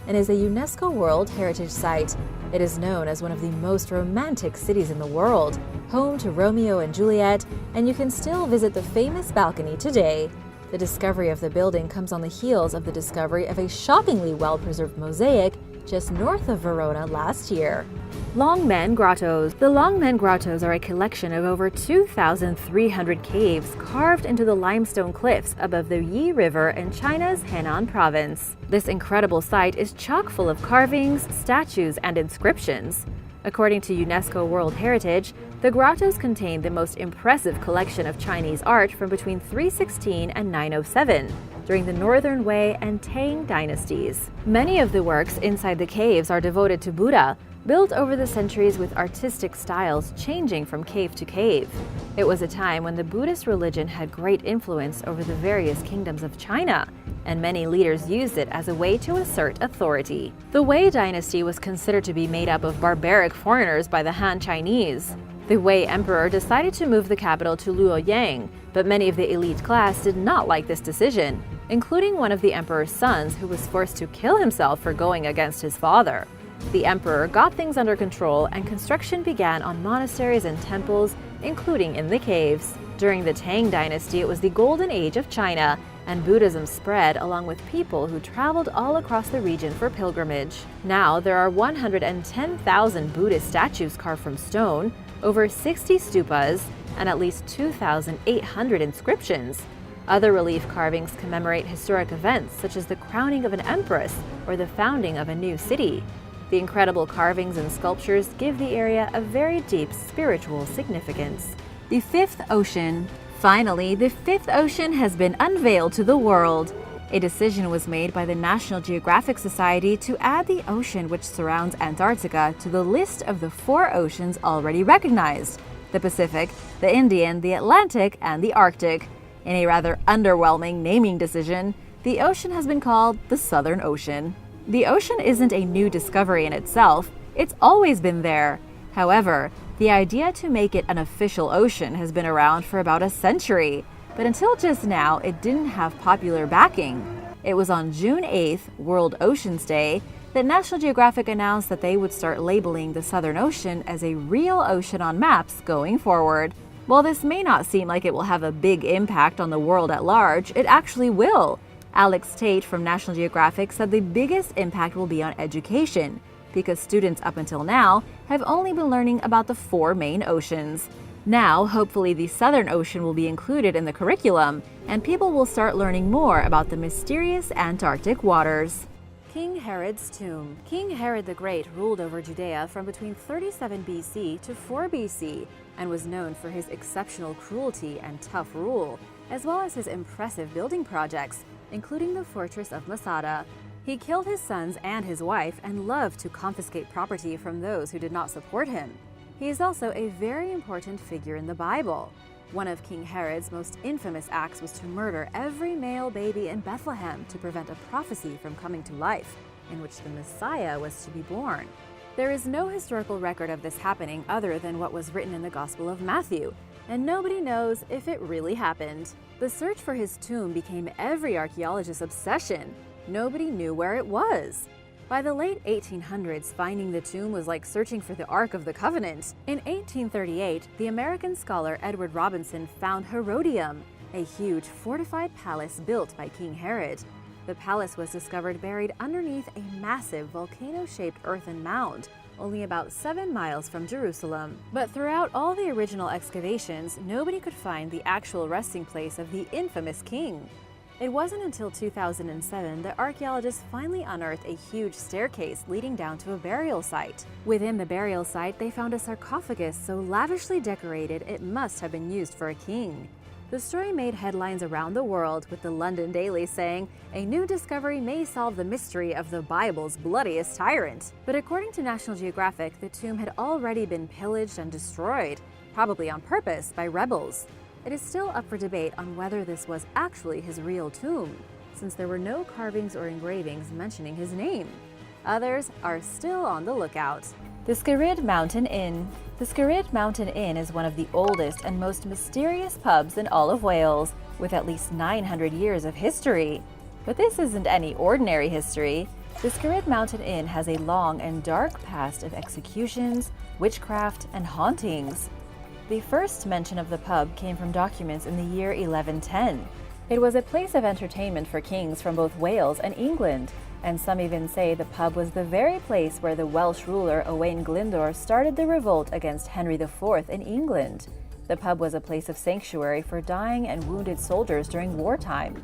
and is a UNESCO World Heritage Site. It is known as one of the most romantic cities in the world, home to Romeo and Juliet, and you can still visit the famous balcony today. The discovery of the building comes on the heels of the discovery of a shockingly well-preserved mosaic just north of Verona last year. Longmen Grottoes. The Longmen Grottoes are a collection of over 2,300 caves carved into the limestone cliffs above the Yi River in China's Henan province. This incredible site is chock full of carvings, statues, and inscriptions. According to UNESCO World Heritage, the grottos contain the most impressive collection of Chinese art from between 316 and 907. During the Northern Wei and Tang dynasties. Many of the works inside the caves are devoted to Buddha, built over the centuries with artistic styles changing from cave to cave. It was a time when the Buddhist religion had great influence over the various kingdoms of China, and many leaders used it as a way to assert authority. The Wei dynasty was considered to be made up of barbaric foreigners by the Han Chinese. The Wei emperor decided to move the capital to Luoyang, but many of the elite class did not like this decision, including one of the emperor's sons who was forced to kill himself for going against his father. The emperor got things under control and construction began on monasteries and temples, including in the caves. During the Tang dynasty, it was the golden age of China, and Buddhism spread along with people who traveled all across the region for pilgrimage. Now there are 110,000 Buddhist statues carved from stone, over 60 stupas, and at least 2,800 inscriptions. Other relief carvings commemorate historic events such as the crowning of an empress or the founding of a new city. The incredible carvings and sculptures give the area a very deep spiritual significance. The 5th Ocean. Finally, the 5th Ocean has been unveiled to the world. A decision was made by the National Geographic Society to add the ocean which surrounds Antarctica to the list of the 4 oceans already recognized: the Pacific, the Indian, the Atlantic, and the Arctic. In a rather underwhelming naming decision, the ocean has been called the Southern Ocean. The ocean isn't a new discovery in itself, it's always been there. However, the idea to make it an official ocean has been around for about a century, but until just now, it didn't have popular backing. It was on June 8th, World Oceans Day, that National Geographic announced that they would start labeling the Southern Ocean as a real ocean on maps going forward. While this may not seem like it will have a big impact on the world at large, it actually will. Alex Tate from National Geographic said the biggest impact will be on education, because students up until now have only been learning about the 4 main oceans. Now, hopefully the Southern Ocean will be included in the curriculum, and people will start learning more about the mysterious Antarctic waters. King Herod's tomb. King Herod the Great ruled over Judea from between 37 BC to 4 BC and was known for his exceptional cruelty and tough rule, as well as his impressive building projects, including the fortress of Masada. He killed his sons and his wife and loved to confiscate property from those who did not support him. He is also a very important figure in the Bible. One of King Herod's most infamous acts was to murder every male baby in Bethlehem to prevent a prophecy from coming to life, in which the Messiah was to be born. There is no historical record of this happening other than what was written in the Gospel of Matthew, and nobody knows if it really happened. The search for his tomb became every archaeologist's obsession. Nobody knew where it was. By the late 1800s, finding the tomb was like searching for the Ark of the Covenant. In 1838, the American scholar Edward Robinson found Herodium, a huge fortified palace built by King Herod. The palace was discovered buried underneath a massive volcano-shaped earthen mound, only about 7 miles from Jerusalem. But throughout all the original excavations, nobody could find the actual resting place of the infamous king. It wasn't until 2007 that archaeologists finally unearthed a huge staircase leading down to a burial site. Within the burial site, they found a sarcophagus so lavishly decorated it must have been used for a king. The story made headlines around the world, with the London Daily saying, "A new discovery may solve the mystery of the Bible's bloodiest tyrant." But according to National Geographic, the tomb had already been pillaged and destroyed, probably on purpose by rebels. It is still up for debate on whether this was actually his real tomb, since there were no carvings or engravings mentioning his name. Others are still on the lookout. The Skirrid Mountain Inn. The Skirrid Mountain Inn is one of the oldest and most mysterious pubs in all of Wales, with at least 900 years of history. But this isn't any ordinary history. The Skirrid Mountain Inn has a long and dark past of executions, witchcraft, and hauntings. The first mention of the pub came from documents in the year 1110. It was a place of entertainment for kings from both Wales and England, and some even say the pub was the very place where the Welsh ruler Owain Glyndwr started the revolt against Henry IV in England. The pub was a place of sanctuary for dying and wounded soldiers during wartime.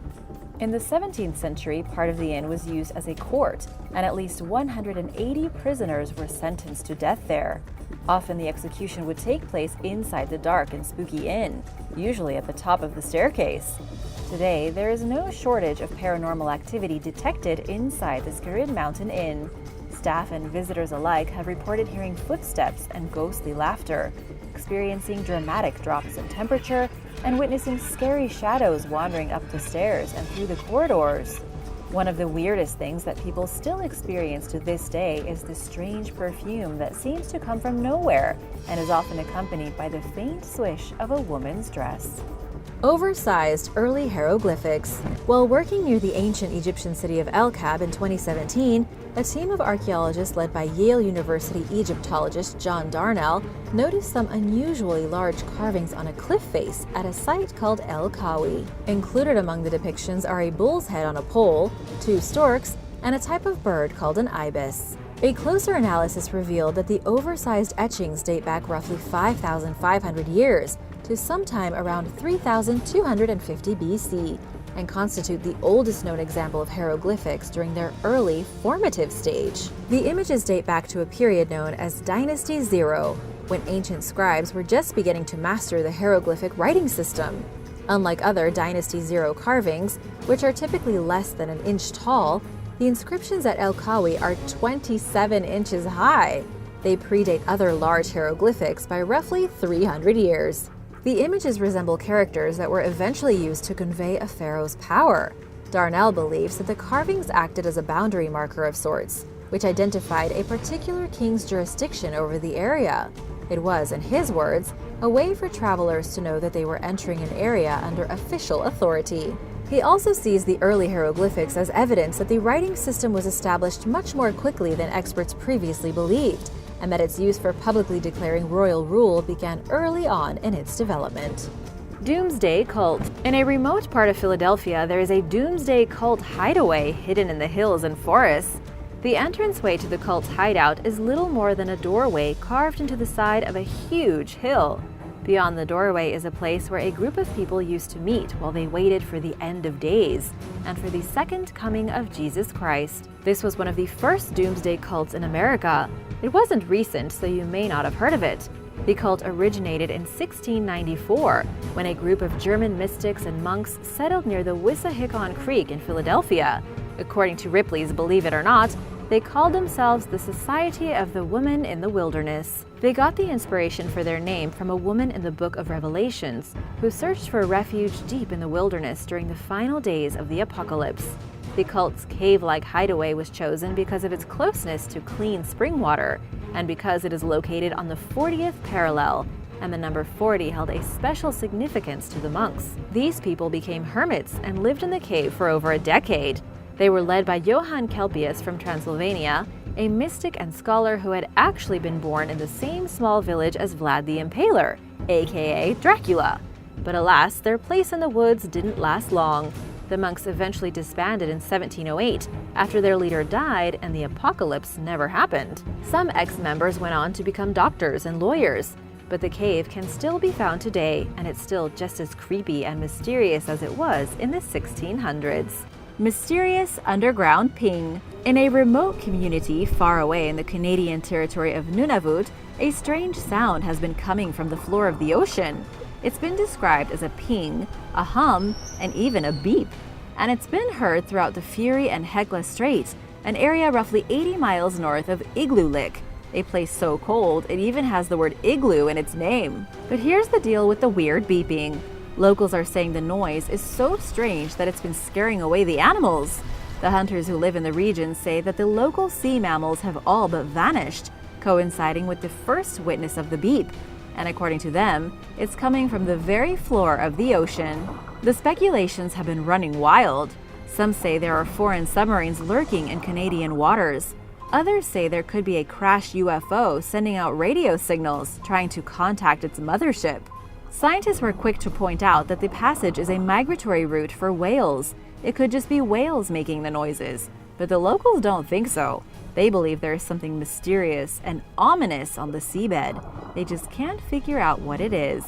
In the 17th century, part of the inn was used as a court, and at least 180 prisoners were sentenced to death there. Often the execution would take place inside the dark and spooky inn, usually at the top of the staircase. Today, there is no shortage of paranormal activity detected inside the Skirrid Mountain Inn. Staff and visitors alike have reported hearing footsteps and ghostly laughter, experiencing dramatic drops in temperature, and witnessing scary shadows wandering up the stairs and through the corridors. One of the weirdest things that people still experience to this day is the strange perfume that seems to come from nowhere and is often accompanied by the faint swish of a woman's dress. Oversized early hieroglyphics. While working near the ancient Egyptian city of El Kab in 2017, a team of archaeologists led by Yale University Egyptologist John Darnell noticed some unusually large carvings on a cliff face at a site called El Kawi. Included among the depictions are a bull's head on a pole, 2 storks, and a type of bird called an ibis. A closer analysis revealed that the oversized etchings date back roughly 5,500 years, to sometime around 3,250 BC, and constitute the oldest known example of hieroglyphics during their early formative stage. The images date back to a period known as Dynasty Zero, when ancient scribes were just beginning to master the hieroglyphic writing system. Unlike other Dynasty Zero carvings, which are typically less than an inch tall, the inscriptions at El Kawi are 27 inches high. They predate other large hieroglyphics by roughly 300 years. The images resemble characters that were eventually used to convey a pharaoh's power. Darnell believes that the carvings acted as a boundary marker of sorts, which identified a particular king's jurisdiction over the area. It was, in his words, a way for travelers to know that they were entering an area under official authority. He also sees the early hieroglyphics as evidence that the writing system was established much more quickly than experts previously believed, and that its use for publicly declaring royal rule began early on in its development. Doomsday Cult. In a remote part of Philadelphia, there is a Doomsday Cult hideaway hidden in the hills and forests. The entranceway to the cult's hideout is little more than a doorway carved into the side of a huge hill. Beyond the doorway is a place where a group of people used to meet while they waited for the end of days and for the second coming of Jesus Christ. This was one of the first doomsday cults in America. It wasn't recent, so you may not have heard of it. The cult originated in 1694, when a group of German mystics and monks settled near the Wissahickon Creek in Philadelphia. According to Ripley's Believe It or Not, they called themselves the Society of the Woman in the Wilderness. They got the inspiration for their name from a woman in the Book of Revelations, who searched for refuge deep in the wilderness during the final days of the apocalypse. The cult's cave-like hideaway was chosen because of its closeness to clean spring water, and because it is located on the 40th parallel, and the number 40 held a special significance to the monks. These people became hermits and lived in the cave for over a decade. They were led by Johann Kelpius from Transylvania, a mystic and scholar who had actually been born in the same small village as Vlad the Impaler, aka Dracula. But alas, their place in the woods didn't last long. The monks eventually disbanded in 1708 after their leader died and the apocalypse never happened. Some ex-members went on to become doctors and lawyers, but the cave can still be found today, and it's still just as creepy and mysterious as it was in the 1600s. Mysterious underground ping. In a remote community far away in the Canadian territory of Nunavut, a strange sound has been coming from the floor of the ocean. It's been described as a ping, a hum, and even a beep. And it's been heard throughout the Fury and Hecla Strait, an area roughly 80 miles north of Igloolik, a place so cold it even has the word igloo in its name. But here's the deal with the weird beeping. Locals are saying the noise is so strange that it's been scaring away the animals. The hunters who live in the region say that the local sea mammals have all but vanished, coinciding with the first witness of the beep. And according to them, it's coming from the very floor of the ocean. The speculations have been running wild. Some say there are foreign submarines lurking in Canadian waters. Others say there could be a crashed UFO sending out radio signals, trying to contact its mothership. Scientists were quick to point out that the passage is a migratory route for whales. It could just be whales making the noises, but the locals don't think so. They believe there is something mysterious and ominous on the seabed. They just can't figure out what it is.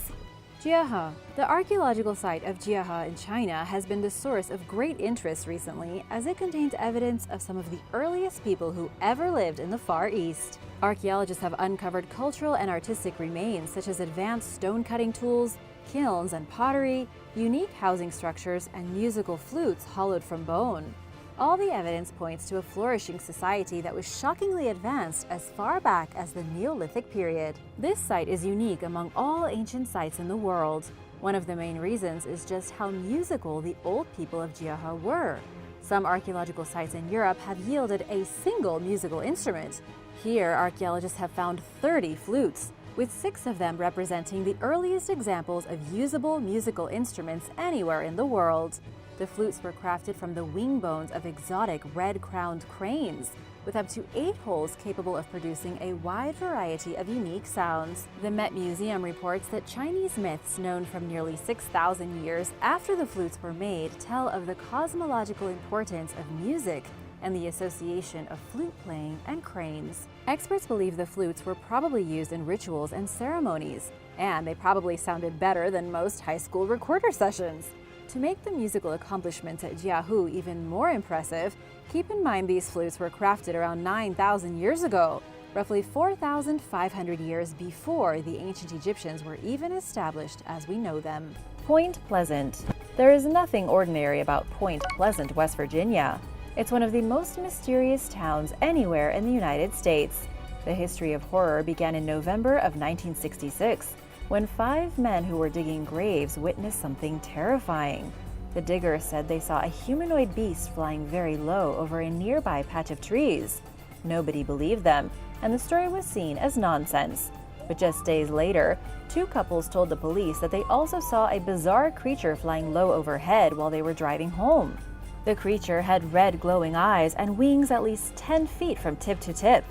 Jiahe. The archaeological site of Jiahe in China has been the source of great interest recently, as it contains evidence of some of the earliest people who ever lived in the Far East. Archaeologists have uncovered cultural and artistic remains such as advanced stone-cutting tools, kilns and pottery, unique housing structures, and musical flutes hollowed from bone. All the evidence points to a flourishing society that was shockingly advanced as far back as the Neolithic period. This site is unique among all ancient sites in the world. One of the main reasons is just how musical the old people of Jiahe were. Some archaeological sites in Europe have yielded a single musical instrument. Here, archaeologists have found 30 flutes, with 6 of them representing the earliest examples of usable musical instruments anywhere in the world. The flutes were crafted from the wing bones of exotic red-crowned cranes, with up to 8 holes capable of producing a wide variety of unique sounds. The Met Museum reports that Chinese myths known from nearly 6,000 years after the flutes were made tell of the cosmological importance of music and the association of flute playing and cranes. Experts believe the flutes were probably used in rituals and ceremonies, and they probably sounded better than most high school recorder sessions. To make the musical accomplishments at Jiahe even more impressive, keep in mind these flutes were crafted around 9,000 years ago, roughly 4,500 years before the ancient Egyptians were even established as we know them. Point Pleasant. There is nothing ordinary about Point Pleasant, West Virginia. It's one of the most mysterious towns anywhere in the United States. The history of horror began in November of 1966. When 5 men who were digging graves witnessed something terrifying. The diggers said they saw a humanoid beast flying very low over a nearby patch of trees. Nobody believed them, and the story was seen as nonsense. But just days later, 2 couples told the police that they also saw a bizarre creature flying low overhead while they were driving home. The creature had red glowing eyes and wings at least 10 feet from tip to tip.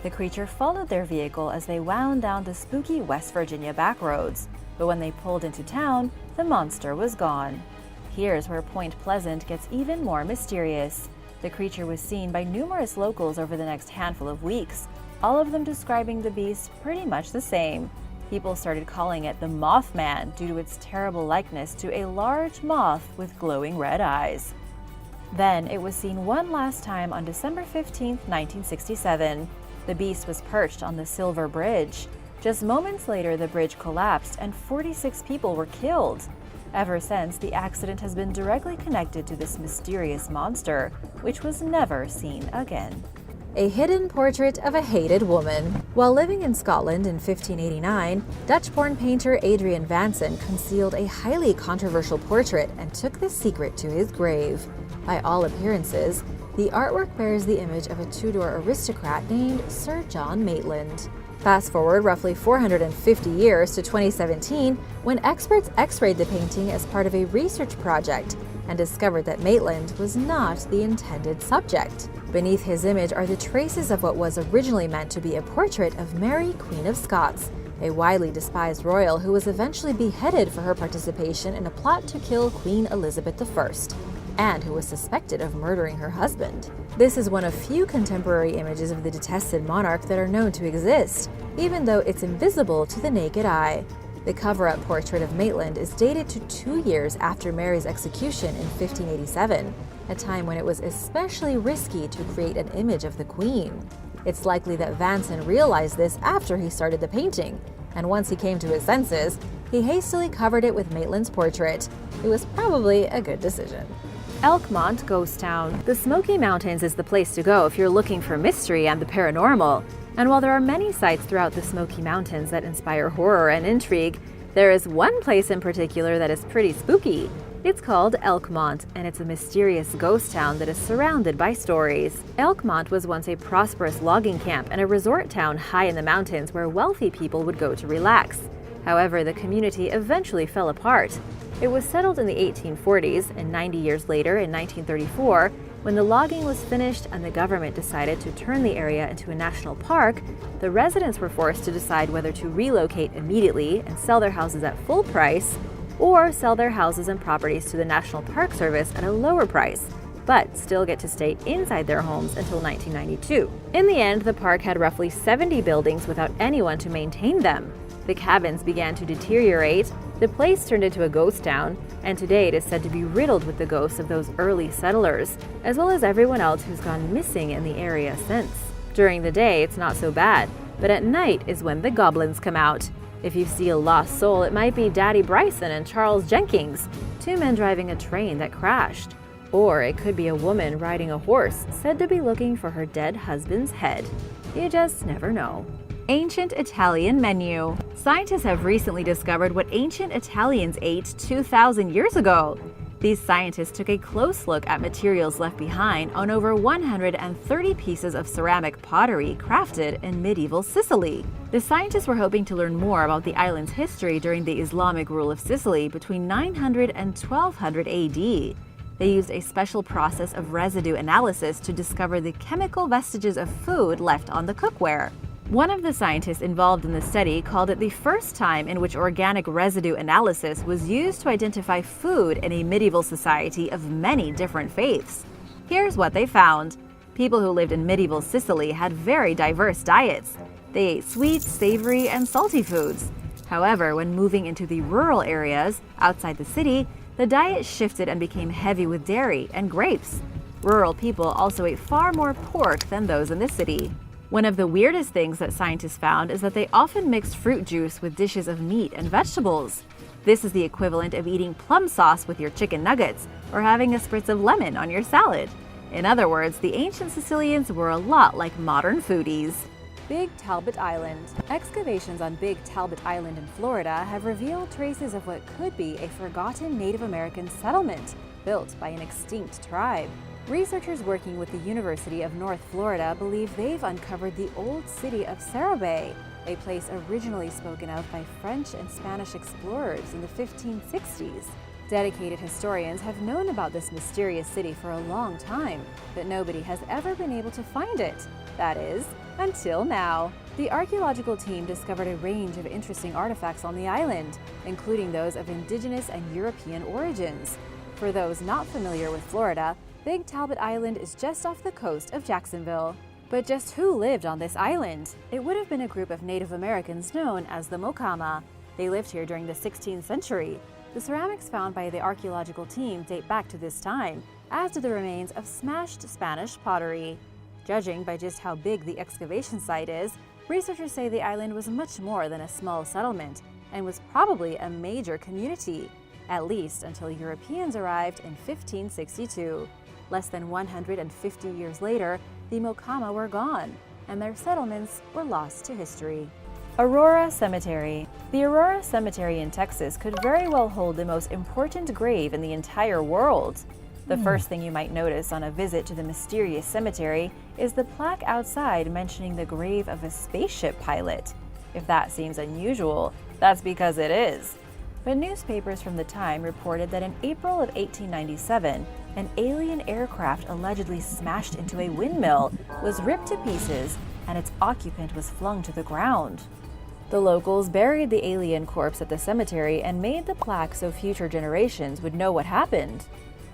The creature followed their vehicle as they wound down the spooky West Virginia backroads, but when they pulled into town, the monster was gone. Here's where Point Pleasant gets even more mysterious. The creature was seen by numerous locals over the next handful of weeks, all of them describing the beast pretty much the same. People started calling it the Mothman due to its terrible likeness to a large moth with glowing red eyes. Then it was seen one last time on December 15, 1967. The beast was perched on the Silver Bridge. Just moments later, the bridge collapsed and 46 people were killed. Ever since, the accident has been directly connected to this mysterious monster, which was never seen again. A hidden portrait of a hated woman. While living in Scotland in 1589, Dutch-born painter Adrian Vanson concealed a highly controversial portrait and took this secret to his grave. By all appearances, the artwork bears the image of a Tudor aristocrat named Sir John Maitland. Fast forward roughly 450 years to 2017, when experts x-rayed the painting as part of a research project and discovered that Maitland was not the intended subject. Beneath his image are the traces of what was originally meant to be a portrait of Mary, Queen of Scots, a widely despised royal who was eventually beheaded for her participation in a plot to kill Queen Elizabeth I, and who was suspected of murdering her husband. This is one of few contemporary images of the detested monarch that are known to exist, even though it's invisible to the naked eye. The cover-up portrait of Maitland is dated to 2 years after Mary's execution in 1587, a time when it was especially risky to create an image of the Queen. It's likely that Vanson realized this after he started the painting, and once he came to his senses, he hastily covered it with Maitland's portrait. It was probably a good decision. Elkmont Ghost Town. The Smoky Mountains is the place to go if you're looking for mystery and the paranormal. And while there are many sites throughout the Smoky Mountains that inspire horror and intrigue, there is one place in particular that is pretty spooky. It's called Elkmont, and it's a mysterious ghost town that is surrounded by stories. Elkmont was once a prosperous logging camp and a resort town high in the mountains where wealthy people would go to relax. However, the community eventually fell apart. It was settled in the 1840s, and 90 years later, in 1934, when the logging was finished and the government decided to turn the area into a national park, the residents were forced to decide whether to relocate immediately and sell their houses at full price, or sell their houses and properties to the National Park Service at a lower price, but still get to stay inside their homes until 1992. In the end, the park had roughly 70 buildings without anyone to maintain them. The cabins began to deteriorate, the place turned into a ghost town, and today it is said to be riddled with the ghosts of those early settlers, as well as everyone else who's gone missing in the area since. During the day, it's not so bad, but at night is when the goblins come out. If you see a lost soul, it might be Daddy Bryson and Charles Jenkins, 2 men driving a train that crashed. Or it could be a woman riding a horse, said to be looking for her dead husband's head. You just never know. Ancient Italian menu. Scientists have recently discovered what ancient Italians ate 2,000 years ago. These scientists took a close look at materials left behind on over 130 pieces of ceramic pottery crafted in medieval Sicily. The scientists were hoping to learn more about the island's history during the Islamic rule of Sicily between 900 and 1200 AD. They used a special process of residue analysis to discover the chemical vestiges of food left on the cookware. One of the scientists involved in the study called it the first time in which organic residue analysis was used to identify food in a medieval society of many different faiths. Here's what they found. People who lived in medieval Sicily had very diverse diets. They ate sweet, savory, and salty foods. However, when moving into the rural areas outside the city, the diet shifted and became heavy with dairy and grapes. Rural people also ate far more pork than those in the city. One of the weirdest things that scientists found is that they often mixed fruit juice with dishes of meat and vegetables. This is the equivalent of eating plum sauce with your chicken nuggets or having a spritz of lemon on your salad. In other words, the ancient Sicilians were a lot like modern foodies. Big Talbot Island. Excavations on Big Talbot Island in Florida have revealed traces of what could be a forgotten Native American settlement built by an extinct tribe. Researchers working with the University of North Florida believe they've uncovered the old city of Cerebay, a place originally spoken of by French and Spanish explorers in the 1560s. Dedicated historians have known about this mysterious city for a long time, but nobody has ever been able to find it. That is, until now. The archaeological team discovered a range of interesting artifacts on the island, including those of indigenous and European origins. For those not familiar with Florida, Big Talbot Island is just off the coast of Jacksonville. But just who lived on this island? It would have been a group of Native Americans known as the Mocama. They lived here during the 16th century. The ceramics found by the archaeological team date back to this time, as do the remains of smashed Spanish pottery. Judging by just how big the excavation site is, researchers say the island was much more than a small settlement and was probably a major community, at least until Europeans arrived in 1562. Less than 150 years later, the Mocama were gone, and their settlements were lost to history. Aurora Cemetery. The Aurora Cemetery in Texas could very well hold the most important grave in the entire world. The first thing you might notice on a visit to the mysterious cemetery is the plaque outside mentioning the grave of a spaceship pilot. If that seems unusual, that's because it is. But newspapers from the time reported that in April of 1897, an alien aircraft allegedly smashed into a windmill, was ripped to pieces, and its occupant was flung to the ground. The locals buried the alien corpse at the cemetery and made the plaque so future generations would know what happened.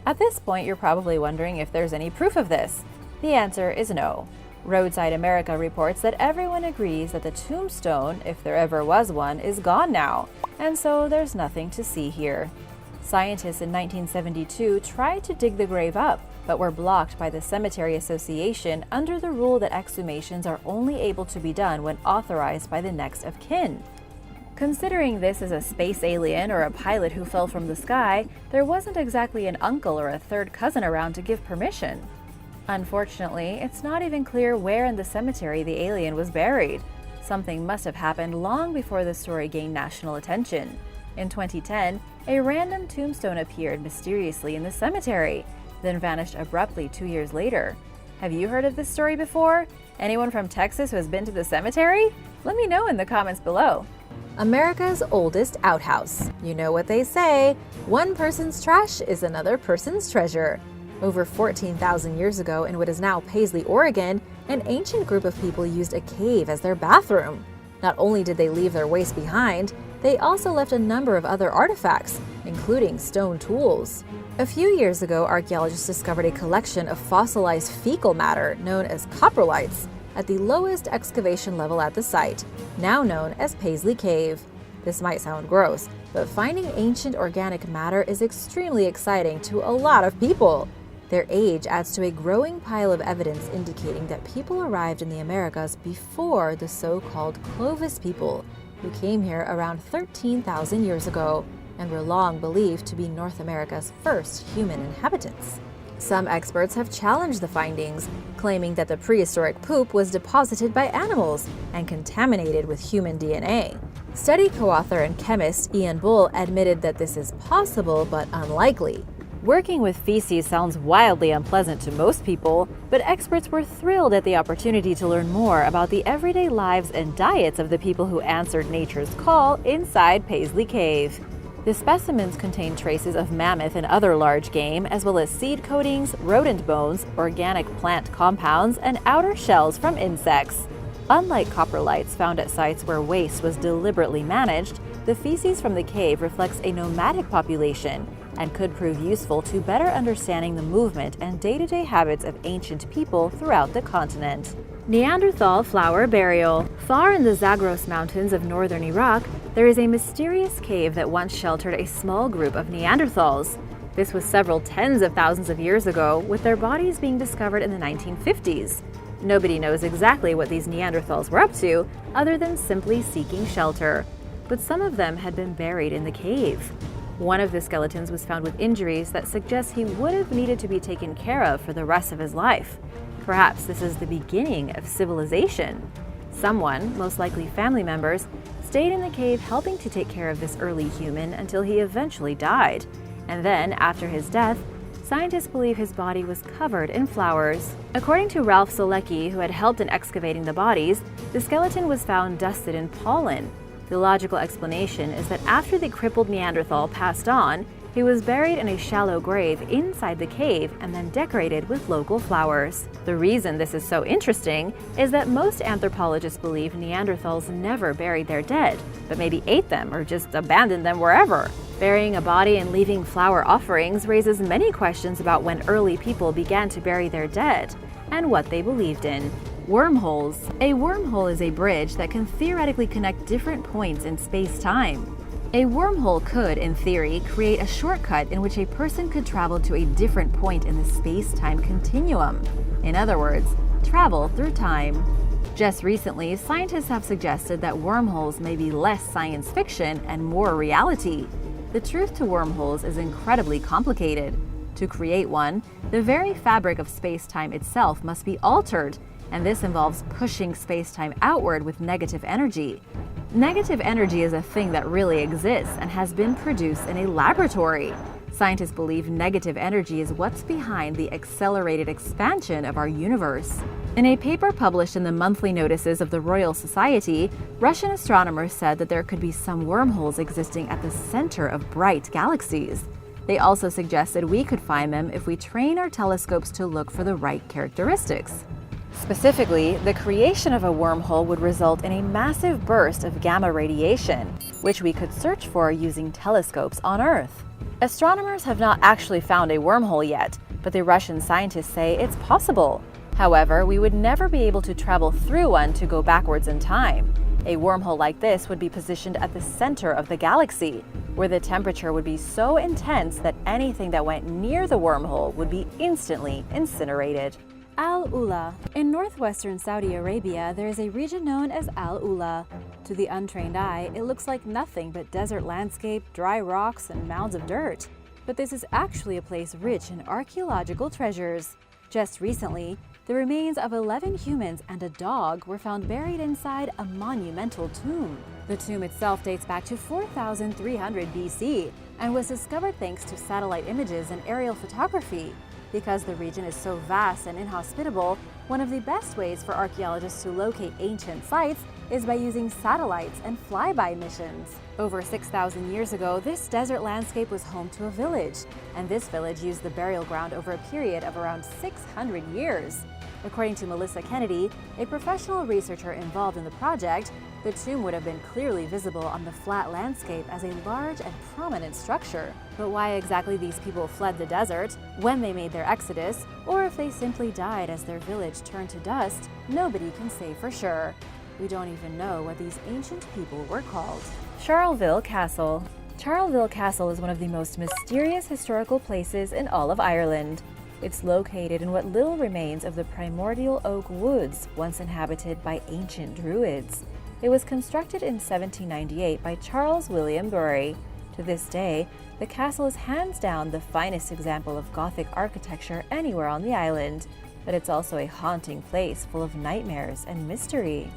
At this point, you're probably wondering if there's any proof of this. The answer is no. Roadside America reports that everyone agrees that the tombstone, if there ever was one, is gone now, and so there's nothing to see here. Scientists in 1972 tried to dig the grave up, but were blocked by the Cemetery Association under the rule that exhumations are only able to be done when authorized by the next of kin. Considering this as a space alien or a pilot who fell from the sky, there wasn't exactly an uncle or a third cousin around to give permission. Unfortunately, it's not even clear where in the cemetery the alien was buried. Something must have happened long before the story gained national attention. In 2010, a random tombstone appeared mysteriously in the cemetery, then vanished abruptly 2 years later. Have you heard of this story before? Anyone from Texas who has been to the cemetery? Let me know in the comments below. America's oldest outhouse. You know what they say, one person's trash is another person's treasure. Over 14,000 years ago in what is now Paisley, Oregon, an ancient group of people used a cave as their bathroom. Not only did they leave their waste behind, they also left a number of other artifacts, including stone tools. A few years ago, archaeologists discovered a collection of fossilized fecal matter known as coprolites at the lowest excavation level at the site, now known as Paisley Cave. This might sound gross, but finding ancient organic matter is extremely exciting to a lot of people. Their age adds to a growing pile of evidence indicating that people arrived in the Americas before the so-called Clovis people, who came here around 13,000 years ago and were long believed to be North America's first human inhabitants. Some experts have challenged the findings, claiming that the prehistoric poop was deposited by animals and contaminated with human DNA. Study co-author and chemist Ian Bull admitted that this is possible but unlikely. Working with feces sounds wildly unpleasant to most people, but experts were thrilled at the opportunity to learn more about the everyday lives and diets of the people who answered nature's call inside Paisley Cave. The specimens contain traces of mammoth and other large game, as well as seed coatings, rodent bones, organic plant compounds, and outer shells from insects. Unlike coprolites found at sites where waste was deliberately managed, the feces from the cave reflects a nomadic population and could prove useful to better understanding the movement and day-to-day habits of ancient people throughout the continent. Neanderthal flower burial. Far in the Zagros Mountains of northern Iraq, there is a mysterious cave that once sheltered a small group of Neanderthals. This was several tens of thousands of years ago, with their bodies being discovered in the 1950s. Nobody knows exactly what these Neanderthals were up to, other than simply seeking shelter. But some of them had been buried in the cave. One of the skeletons was found with injuries that suggest he would have needed to be taken care of for the rest of his life. Perhaps this is the beginning of civilization. Someone, most likely family members, stayed in the cave helping to take care of this early human until he eventually died. And then, after his death, scientists believe his body was covered in flowers. According to Ralph Selecki, who had helped in excavating the bodies, the skeleton was found dusted in pollen. The logical explanation is that after the crippled Neanderthal passed on, he was buried in a shallow grave inside the cave and then decorated with local flowers. The reason this is so interesting is that most anthropologists believe Neanderthals never buried their dead, but maybe ate them or just abandoned them wherever. Burying a body and leaving flower offerings raises many questions about when early people began to bury their dead and what they believed in. Wormholes. A wormhole is a bridge that can theoretically connect different points in space-time. A wormhole could, in theory, create a shortcut in which a person could travel to a different point in the space-time continuum. In other words, travel through time. Just recently, scientists have suggested that wormholes may be less science fiction and more reality. The truth to wormholes is incredibly complicated. To create one, the very fabric of space-time itself must be altered, and this involves pushing space-time outward with negative energy. Negative energy is a thing that really exists and has been produced in a laboratory. Scientists believe negative energy is what's behind the accelerated expansion of our universe. In a paper published in the monthly notices of the Royal Society, Russian astronomers said that there could be some wormholes existing at the center of bright galaxies. They also suggested we could find them if we train our telescopes to look for the right characteristics. Specifically, the creation of a wormhole would result in a massive burst of gamma radiation, which we could search for using telescopes on Earth. Astronomers have not actually found a wormhole yet, but the Russian scientists say it's possible. However, we would never be able to travel through one to go backwards in time. A wormhole like this would be positioned at the center of the galaxy, where the temperature would be so intense that anything that went near the wormhole would be instantly incinerated. Al-Ula. In northwestern Saudi Arabia, there is a region known as Al-Ula. To the untrained eye, it looks like nothing but desert landscape, dry rocks, and mounds of dirt. But this is actually a place rich in archaeological treasures. Just recently, the remains of 11 humans and a dog were found buried inside a monumental tomb. The tomb itself dates back to 4300 BC and was discovered thanks to satellite images and aerial photography. Because the region is so vast and inhospitable, one of the best ways for archaeologists to locate ancient sites is by using satellites and flyby missions. Over 6,000 years ago, this desert landscape was home to a village, and this village used the burial ground over a period of around 600 years. According to Melissa Kennedy, a professional researcher involved in the project, the tomb would have been clearly visible on the flat landscape as a large and prominent structure. But why exactly these people fled the desert, when they made their exodus, or if they simply died as their village turned to dust, nobody can say for sure. We don't even know what these ancient people were called. Charleville Castle. Charleville Castle is one of the most mysterious historical places in all of Ireland. It's located in what little remains of the primordial oak woods once inhabited by ancient druids. It was constructed in 1798 by Charles William Bury. To this day, the castle is hands down the finest example of Gothic architecture anywhere on the island, but it's also a haunting place full of nightmares and mystery.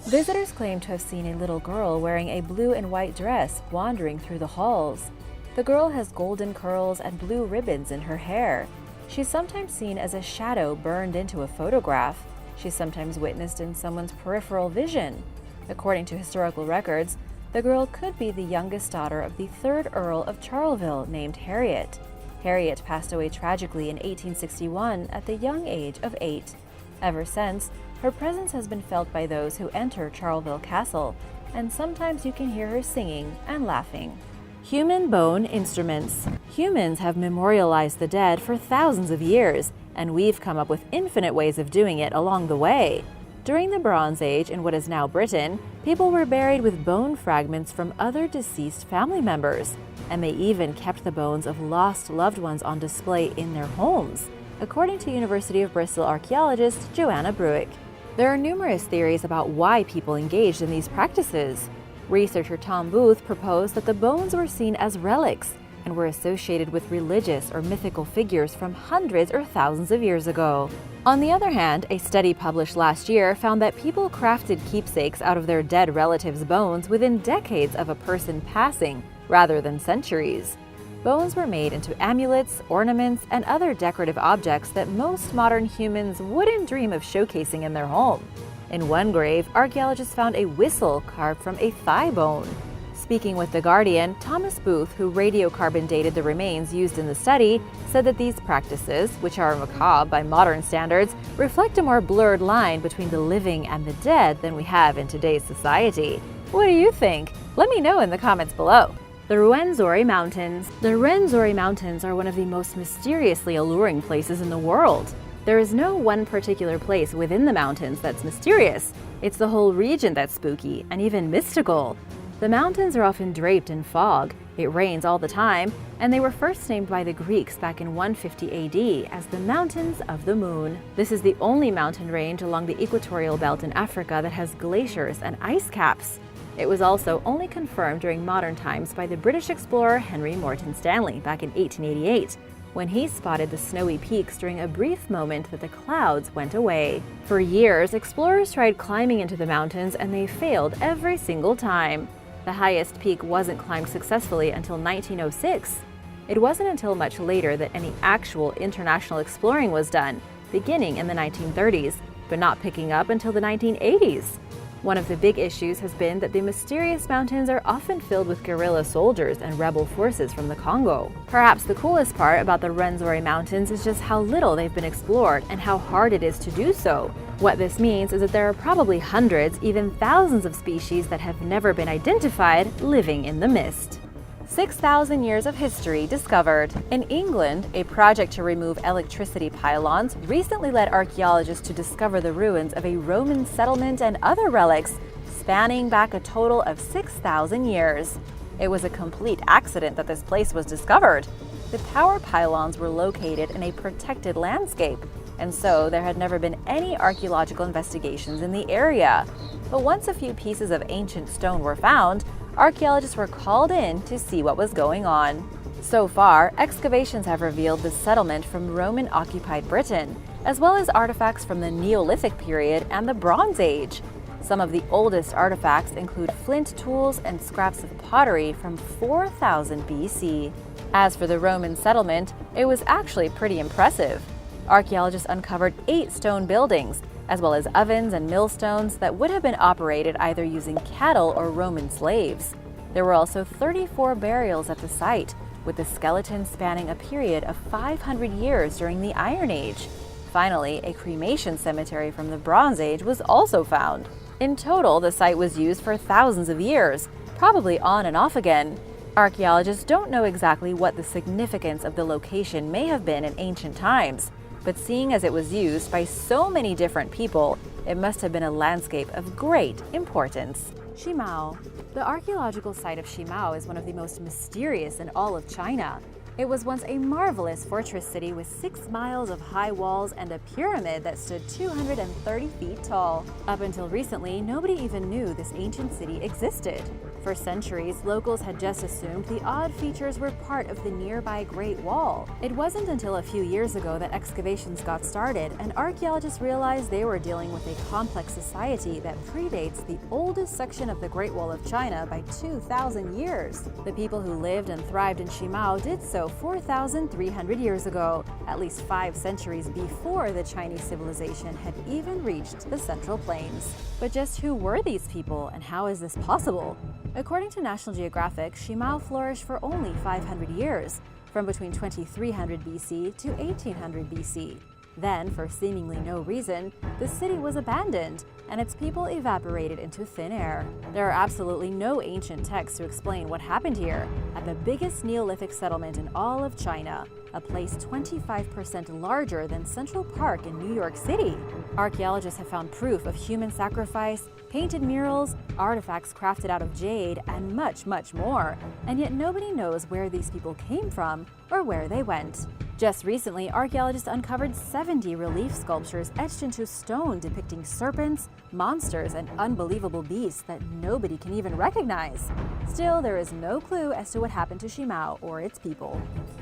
Visitors claim to have seen a little girl wearing a blue and white dress wandering through the halls. The girl has golden curls and blue ribbons in her hair. She's sometimes seen as a shadow burned into a photograph. She's sometimes witnessed in someone's peripheral vision. According to historical records, the girl could be the youngest daughter of the 3rd Earl of Charleville named Harriet. Harriet passed away tragically in 1861 at the young age of 8. Ever since, her presence has been felt by those who enter Charleville Castle, and sometimes you can hear her singing and laughing. Human bone instruments. Humans have memorialized the dead for thousands of years, and we've come up with infinite ways of doing it along the way. During the Bronze Age in what is now Britain, people were buried with bone fragments from other deceased family members, and they even kept the bones of lost loved ones on display in their homes, according to University of Bristol archaeologist Joanna Bruick. There are numerous theories about why people engaged in these practices. Researcher Tom Booth proposed that the bones were seen as relics and were associated with religious or mythical figures from hundreds or thousands of years ago. On the other hand, a study published last year found that people crafted keepsakes out of their dead relatives' bones within decades of a person passing, rather than centuries. Bones were made into amulets, ornaments, and other decorative objects that most modern humans wouldn't dream of showcasing in their home. In one grave, archaeologists found a whistle carved from a thigh bone. Speaking with The Guardian, Thomas Booth, who radiocarbon dated the remains used in the study, said that these practices, which are macabre by modern standards, reflect a more blurred line between the living and the dead than we have in today's society. What do you think? Let me know in the comments below. The Rwenzori Mountains. The Rwenzori Mountains are one of the most mysteriously alluring places in the world. There is no one particular place within the mountains that's mysterious. It's the whole region that's spooky and even mystical. The mountains are often draped in fog, it rains all the time, and they were first named by the Greeks back in 150 AD as the Mountains of the Moon. This is the only mountain range along the equatorial belt in Africa that has glaciers and ice caps. It was also only confirmed during modern times by the British explorer Henry Morton Stanley back in 1888, when he spotted the snowy peaks during a brief moment that the clouds went away. For years, explorers tried climbing into the mountains and they failed every single time. The highest peak wasn't climbed successfully until 1906. It wasn't until much later that any actual international exploring was done, beginning in the 1930s, but not picking up until the 1980s. One of the big issues has been that the mysterious mountains are often filled with guerrilla soldiers and rebel forces from the Congo. Perhaps the coolest part about the Rwenzori Mountains is just how little they've been explored and how hard it is to do so. What this means is that there are probably hundreds, even thousands of species that have never been identified living in the mist. 6,000 years of history discovered. In England, a project to remove electricity pylons recently led archaeologists to discover the ruins of a Roman settlement and other relics spanning back a total of 6,000 years. It was a complete accident that this place was discovered. The power pylons were located in a protected landscape, and so there had never been any archaeological investigations in the area. But once a few pieces of ancient stone were found, archaeologists were called in to see what was going on. So far, excavations have revealed the settlement from Roman-occupied Britain, as well as artifacts from the Neolithic period and the Bronze Age. Some of the oldest artifacts include flint tools and scraps of pottery from 4000 BC. As for the Roman settlement, it was actually pretty impressive. Archaeologists uncovered 8 stone buildings, as well as ovens and millstones that would have been operated either using cattle or Roman slaves. There were also 34 burials at the site, with the skeletons spanning a period of 500 years during the Iron Age. Finally, a cremation cemetery from the Bronze Age was also found. In total, the site was used for thousands of years, probably on and off again. Archaeologists don't know exactly what the significance of the location may have been in ancient times, but seeing as it was used by so many different people, it must have been a landscape of great importance. Shimao. The archaeological site of Shimao is one of the most mysterious in all of China. It was once a marvelous fortress city with 6 miles of high walls and a pyramid that stood 230 feet tall. Up until recently, nobody even knew this ancient city existed. For centuries, locals had just assumed the odd features were part of the nearby Great Wall. It wasn't until a few years ago that excavations got started and archaeologists realized they were dealing with a complex society that predates the oldest section of the Great Wall of China by 2,000 years. The people who lived and thrived in Shimao did so 4,300 years ago, at least 5 centuries before the Chinese civilization had even reached the Central Plains. But just who were these people and how is this possible? According to National Geographic, Shimao flourished for only 500 years, from between 2300 BC to 1800 BC. Then, for seemingly no reason, the city was abandoned, and its people evaporated into thin air. There are absolutely no ancient texts to explain what happened here, at the biggest Neolithic settlement in all of China, a place 25% larger than Central Park in New York City. Archaeologists have found proof of human sacrifice, painted murals, artifacts crafted out of jade, and much, much more. And yet nobody knows where these people came from or where they went. Just recently, archaeologists uncovered 70 relief sculptures etched into stone depicting serpents, monsters, and unbelievable beasts that nobody can even recognize. Still, there is no clue as to what happened to Shimao or its people.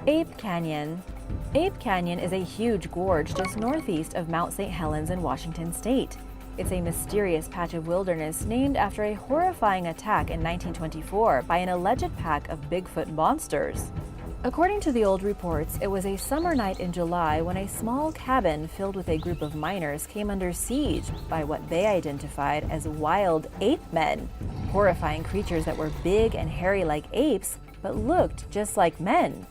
Ape Canyon. Ape Canyon is a huge gorge just northeast of Mount St. Helens in Washington state. It's a mysterious patch of wilderness named after a horrifying attack in 1924 by an alleged pack of Bigfoot monsters. According to the old reports, it was a summer night in July when a small cabin filled with a group of miners came under siege by what they identified as wild ape men, horrifying creatures that were big and hairy like apes but looked just like men.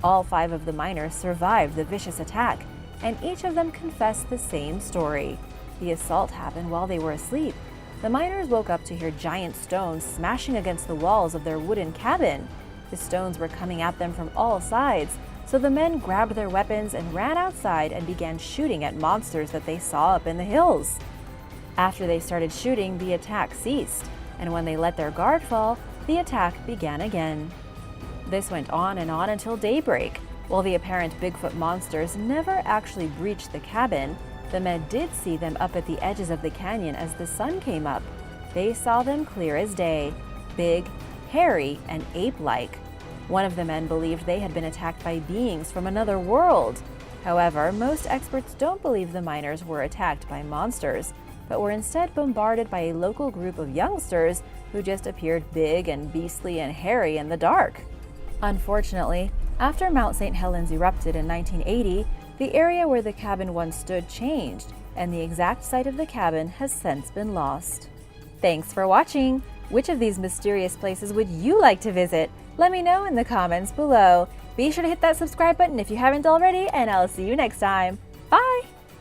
All 5 of the miners survived the vicious attack, and each of them confessed the same story. The assault happened while they were asleep. The miners woke up to hear giant stones smashing against the walls of their wooden cabin. The stones were coming at them from all sides, so the men grabbed their weapons and ran outside and began shooting at monsters that they saw up in the hills. After they started shooting, the attack ceased, and when they let their guard fall, the attack began again. This went on until daybreak. While the apparent Bigfoot monsters never actually breached the cabin, the men did see them up at the edges of the canyon as the sun came up. They saw them clear as day, big, hairy, and ape-like. One of the men believed they had been attacked by beings from another world. However, most experts don't believe the miners were attacked by monsters, but were instead bombarded by a local group of youngsters who just appeared big and beastly and hairy in the dark. Unfortunately, After Mount St. Helens erupted in 1980, the area where the cabin once stood changed, and the exact site of the cabin has since been lost. Thanks for watching! Which of these mysterious places would you like to visit? Let me know in the comments below. Be sure to hit that subscribe button if you haven't already, and I'll see you next time. Bye!